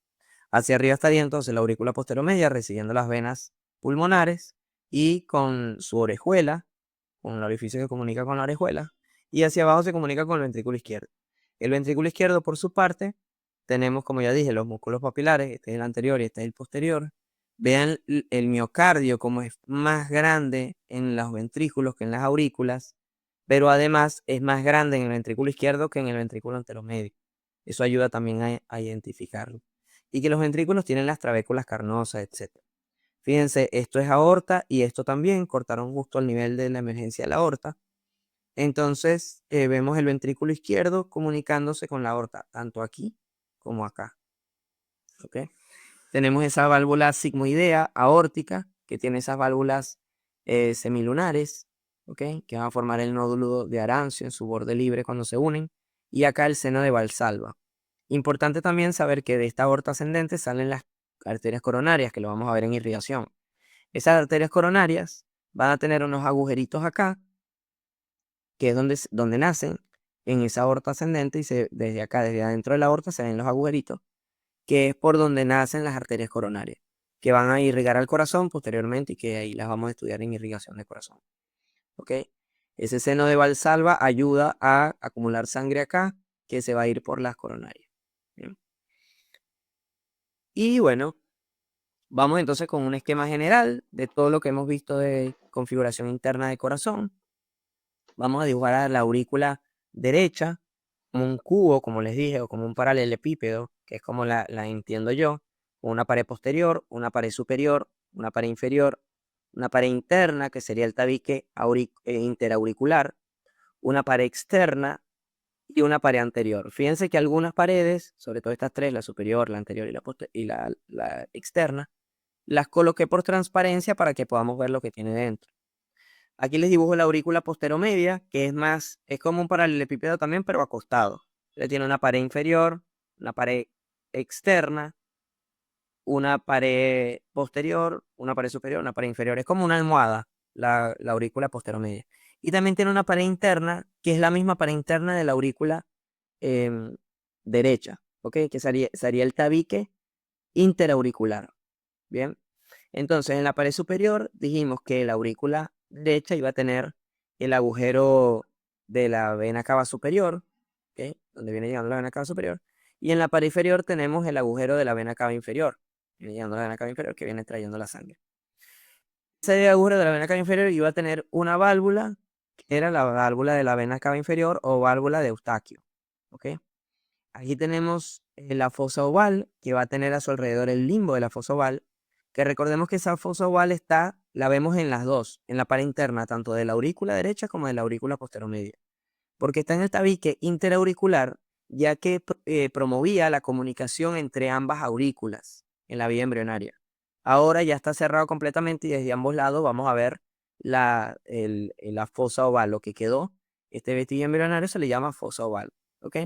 Hacia arriba estaría entonces la aurícula posteromedia recibiendo las venas pulmonares y con su orejuela, con el orificio que comunica con la orejuela, y hacia abajo se comunica con el ventrículo izquierdo. El ventrículo izquierdo, por su parte, tenemos, como ya dije, los músculos papilares, este es el anterior y este es el posterior. Vean el miocardio como es más grande en los ventrículos que en las aurículas, pero además es más grande en el ventrículo izquierdo que en el ventrículo anteromedio. Eso ayuda también a identificarlo. Y que los ventrículos tienen las trabéculas carnosas, etc. Fíjense, esto es aorta y esto también cortaron justo al nivel de la emergencia de la aorta. Entonces vemos el ventrículo izquierdo comunicándose con la aorta, tanto aquí como acá. ¿Ok? Tenemos esa válvula sigmoidea aórtica que tiene esas válvulas semilunares, ¿ok? Que van a formar el nódulo de Arancio en su borde libre cuando se unen. Y acá el seno de Valsalva. Importante también saber que de esta aorta ascendente salen las arterias coronarias, que lo vamos a ver en irrigación. Esas arterias coronarias van a tener unos agujeritos acá, que es donde nacen, en esa aorta ascendente, y desde acá, desde adentro de la aorta, se ven los agujeritos, que es por donde nacen las arterias coronarias, que van a irrigar al corazón posteriormente y que ahí las vamos a estudiar en irrigación de corazón. ¿Ok? Ese seno de Valsalva ayuda a acumular sangre acá, que se va a ir por las coronarias. ¿Bien? Y bueno, vamos entonces con un esquema general de todo lo que hemos visto de configuración interna de corazón. Vamos a dibujar a la aurícula derecha como un cubo, como les dije, o como un paralelepípedo, que es como la entiendo yo, con una pared posterior, una pared superior, una pared inferior, una pared interna, que sería el tabique interauricular, una pared externa y una pared anterior. Fíjense que algunas paredes, sobre todo estas tres, la superior, la anterior y la externa, las coloqué por transparencia para que podamos ver lo que tiene dentro. Aquí les dibujo la aurícula posteromedia, que es como un paralelepípedo también, pero acostado. Le tiene una pared inferior, una pared externa, una pared posterior, una pared superior, una pared inferior. Es como una almohada, la aurícula posteromedia. Y también tiene una pared interna, que es la misma pared interna de la aurícula em, derecha, ¿ok? Que sería el tabique interauricular. Bien. Entonces, en la pared superior dijimos que la aurícula derecha iba a tener el agujero de la vena cava superior, ¿ok? Donde viene llegando la vena cava superior. Y en la pared inferior tenemos el agujero de la vena cava inferior. Viene llegando la vena cava inferior que viene trayendo la sangre. Ese agujero de la vena cava inferior iba a tener una válvula, que era la válvula de la vena cava inferior o válvula de Eustaquio, ¿ok? Aquí tenemos la fosa oval, que va a tener a su alrededor el limbo de la fosa oval, que recordemos que esa fosa oval la vemos en las dos, en la pared interna, tanto de la aurícula derecha como de la aurícula posteromedia, porque está en el tabique interauricular, ya que promovía la comunicación entre ambas aurículas en la vía embrionaria. Ahora ya está cerrado completamente y desde ambos lados vamos a ver la fosa oval, lo que quedó. Este vestigio embrionario se le llama fosa oval, ¿ok?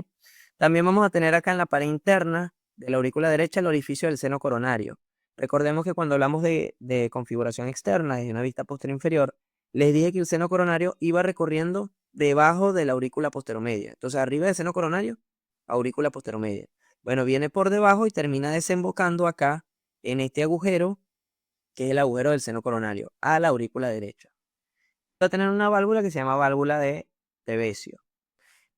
También vamos a tener acá en la pared interna de la aurícula derecha el orificio del seno coronario. Recordemos que cuando hablamos de configuración externa desde una vista posterior inferior, les dije que el seno coronario iba recorriendo debajo de la aurícula posteromedia. Entonces, arriba del seno coronario, aurícula posteromedia. Bueno, viene por debajo y termina desembocando acá en este agujero, que es el agujero del seno coronario, a la aurícula derecha. Va a tener una válvula que se llama válvula de Tevesio.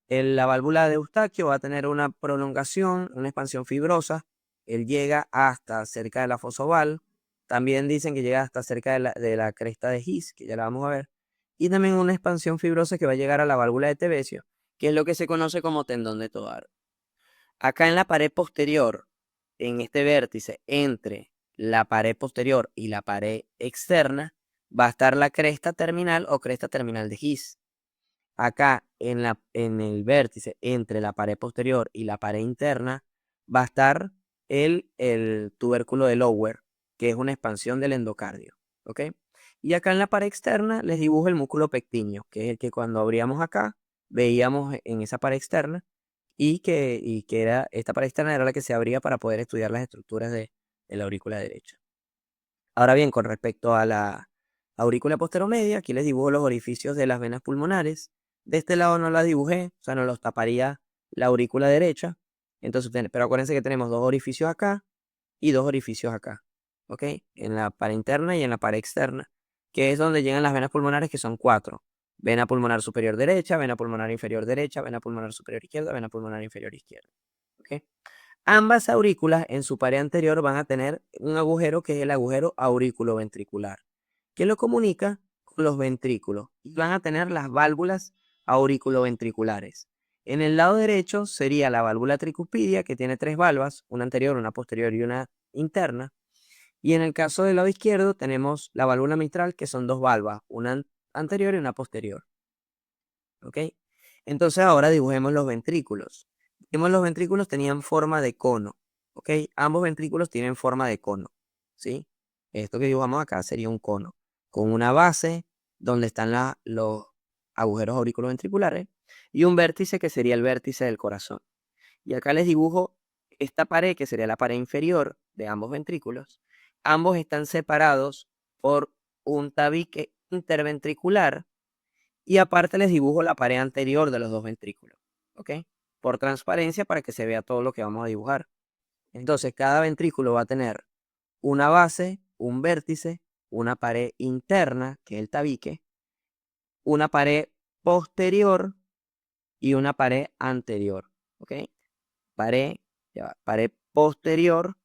La válvula de Eustaquio va a tener una prolongación, una expansión fibrosa. Él llega hasta cerca de la fosa oval. También dicen que llega hasta cerca de la cresta de His, que ya la vamos a ver. Y también una expansión fibrosa que va a llegar a la válvula de Tevesio, que es lo que se conoce como tendón de Tovar. Acá en la pared posterior, en este vértice entre la pared posterior y la pared externa, va a estar la cresta terminal o cresta terminal de His. Acá en el vértice entre la pared posterior y la pared interna va a estar el tubérculo de Lower, que es una expansión del endocardio, ¿ok? Y acá en la pared externa les dibujo el músculo pectíneo, que es el que cuando abríamos acá, veíamos en esa pared externa y que era, esta pared externa era la que se abría para poder estudiar las estructuras de la aurícula derecha. Ahora bien, con respecto a la aurícula posteromedia, aquí les dibujo los orificios de las venas pulmonares. De este lado no las dibujé, o sea, no los taparía la aurícula derecha. Entonces, pero acuérdense que tenemos dos orificios acá y dos orificios acá, ¿ok? En la pared interna y en la pared externa, que es donde llegan las venas pulmonares, que son cuatro. Vena pulmonar superior derecha, vena pulmonar inferior derecha, vena pulmonar superior izquierda, vena pulmonar inferior izquierda, ¿ok? Ambas aurículas en su pared anterior van a tener un agujero que es el agujero aurículo-ventricular, que lo comunica con los ventrículos y van a tener las válvulas auriculoventriculares. En el lado derecho sería la válvula tricuspidia, que tiene tres valvas, una anterior, una posterior y una interna. Y en el caso del lado izquierdo tenemos la válvula mitral, que son dos valvas, una anterior y una posterior. ¿Ok? Entonces ahora dibujemos los ventrículos. Los ventrículos tenían forma de cono. ¿Ok? Ambos ventrículos tienen forma de cono. ¿Sí? Esto que dibujamos acá sería un cono, con una base donde están los agujeros auriculoventriculares y un vértice que sería el vértice del corazón. Y acá les dibujo esta pared, que sería la pared inferior de ambos ventrículos. Ambos están separados por un tabique interventricular y aparte les dibujo la pared anterior de los dos ventrículos, ¿ok? Por transparencia para que se vea todo lo que vamos a dibujar. Entonces, cada ventrículo va a tener una base, un vértice, una pared interna, que es el tabique, una pared posterior y una pared anterior, ¿ok? Pared, pared posterior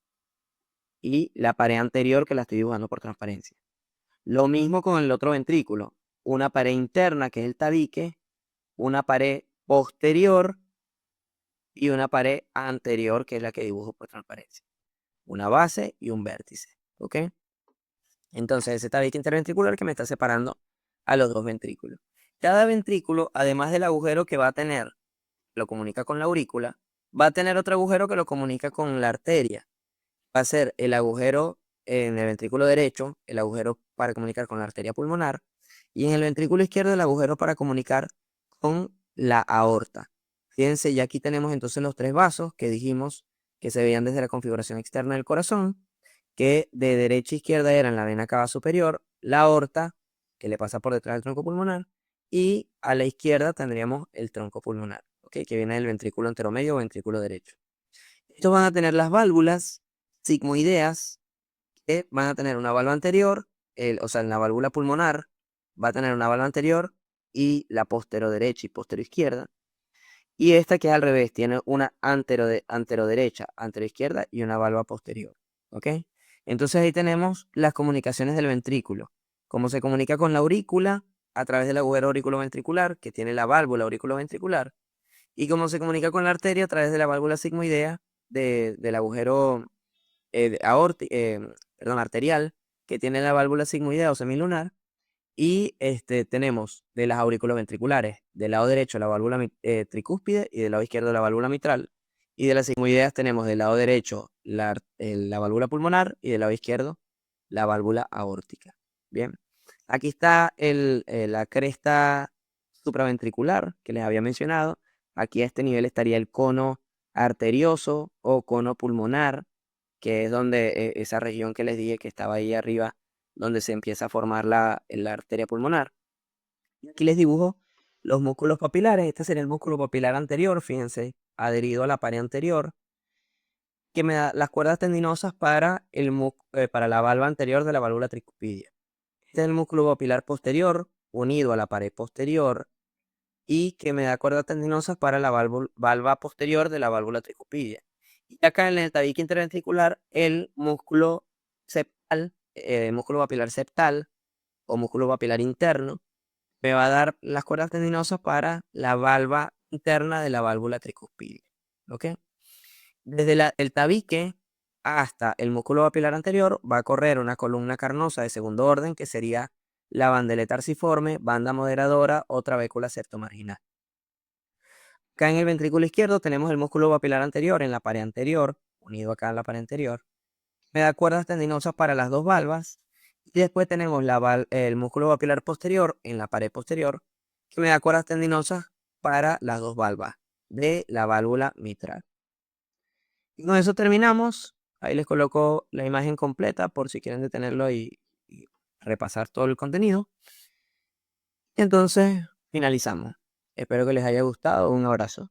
y la pared anterior que la estoy dibujando por transparencia. Lo mismo con el otro ventrículo, una pared interna, que es el tabique, una pared posterior y una pared anterior, que es la que dibujo por transparencia. Una base y un vértice, ¿ok? Entonces, ese tabique interventricular que me está separando a los dos ventrículos. Cada ventrículo, además del agujero que va a tener, lo comunica con la aurícula, va a tener otro agujero que lo comunica con la arteria. Va a ser el agujero en el ventrículo derecho, el agujero para comunicar con la arteria pulmonar, y en el ventrículo izquierdo el agujero para comunicar con la aorta. Fíjense, ya aquí tenemos entonces los tres vasos que dijimos que se veían desde la configuración externa del corazón, que de derecha a izquierda eran la vena cava superior, la aorta, que le pasa por detrás del tronco pulmonar, y a la izquierda tendríamos el tronco pulmonar, ¿ok? Que viene del ventrículo enteromedio o ventrículo derecho. Estos van a tener las válvulas sigmoideas, que van a tener una válvula anterior, o sea, en la válvula pulmonar va a tener una válvula anterior y la derecha y izquierda. Y esta, que es al revés, tiene una anteroderecha, anteroizquierda y una válvula posterior. ¿Ok? Entonces ahí tenemos las comunicaciones del ventrículo. Cómo se comunica con la aurícula a través del agujero auriculoventricular, que tiene la válvula auriculoventricular, y cómo se comunica con la arteria a través de la válvula sigmoidea del agujero arterial, que tiene la válvula sigmoidea o semilunar. Y tenemos de las auriculoventriculares, del lado derecho la válvula tricúspide y del lado izquierdo la válvula mitral. Y de las sigmoideas tenemos del lado derecho la válvula pulmonar y del lado izquierdo la válvula aórtica. Bien, aquí está la cresta supraventricular que les había mencionado. Aquí a este nivel estaría el cono arterioso o cono pulmonar, que es donde esa región que les dije que estaba ahí arriba, donde se empieza a formar la arteria pulmonar. Y aquí les dibujo los músculos papilares. Este sería el músculo papilar anterior, fíjense, adherido a la pared anterior, que me da las cuerdas tendinosas para la valva anterior de la válvula tricuspidia. Este es el músculo papilar posterior, unido a la pared posterior, y que me da cuerdas tendinosas para la valva posterior de la válvula tricuspidia. Y acá en el tabique interventricular, el músculo septal, músculo papilar septal o músculo papilar interno, me va a dar las cuerdas tendinosas para la valva interna de la válvula tricuspidia. ¿Ok? Desde el tabique hasta el músculo papilar anterior va a correr una columna carnosa de segundo orden, que sería la bandeleta arciforme, banda moderadora o trabécula septomarginal. Acá en el ventrículo izquierdo tenemos el músculo papilar anterior en la pared anterior, unido acá en la pared anterior. me da cuerdas tendinosas para las dos valvas. Y después tenemos el músculo papilar posterior en la pared posterior, que me da cuerdas tendinosas para las dos valvas de la válvula mitral. Y con eso terminamos. Ahí les coloco la imagen completa por si quieren detenerlo y repasar todo el contenido. Y entonces finalizamos. Espero que les haya gustado. Un abrazo.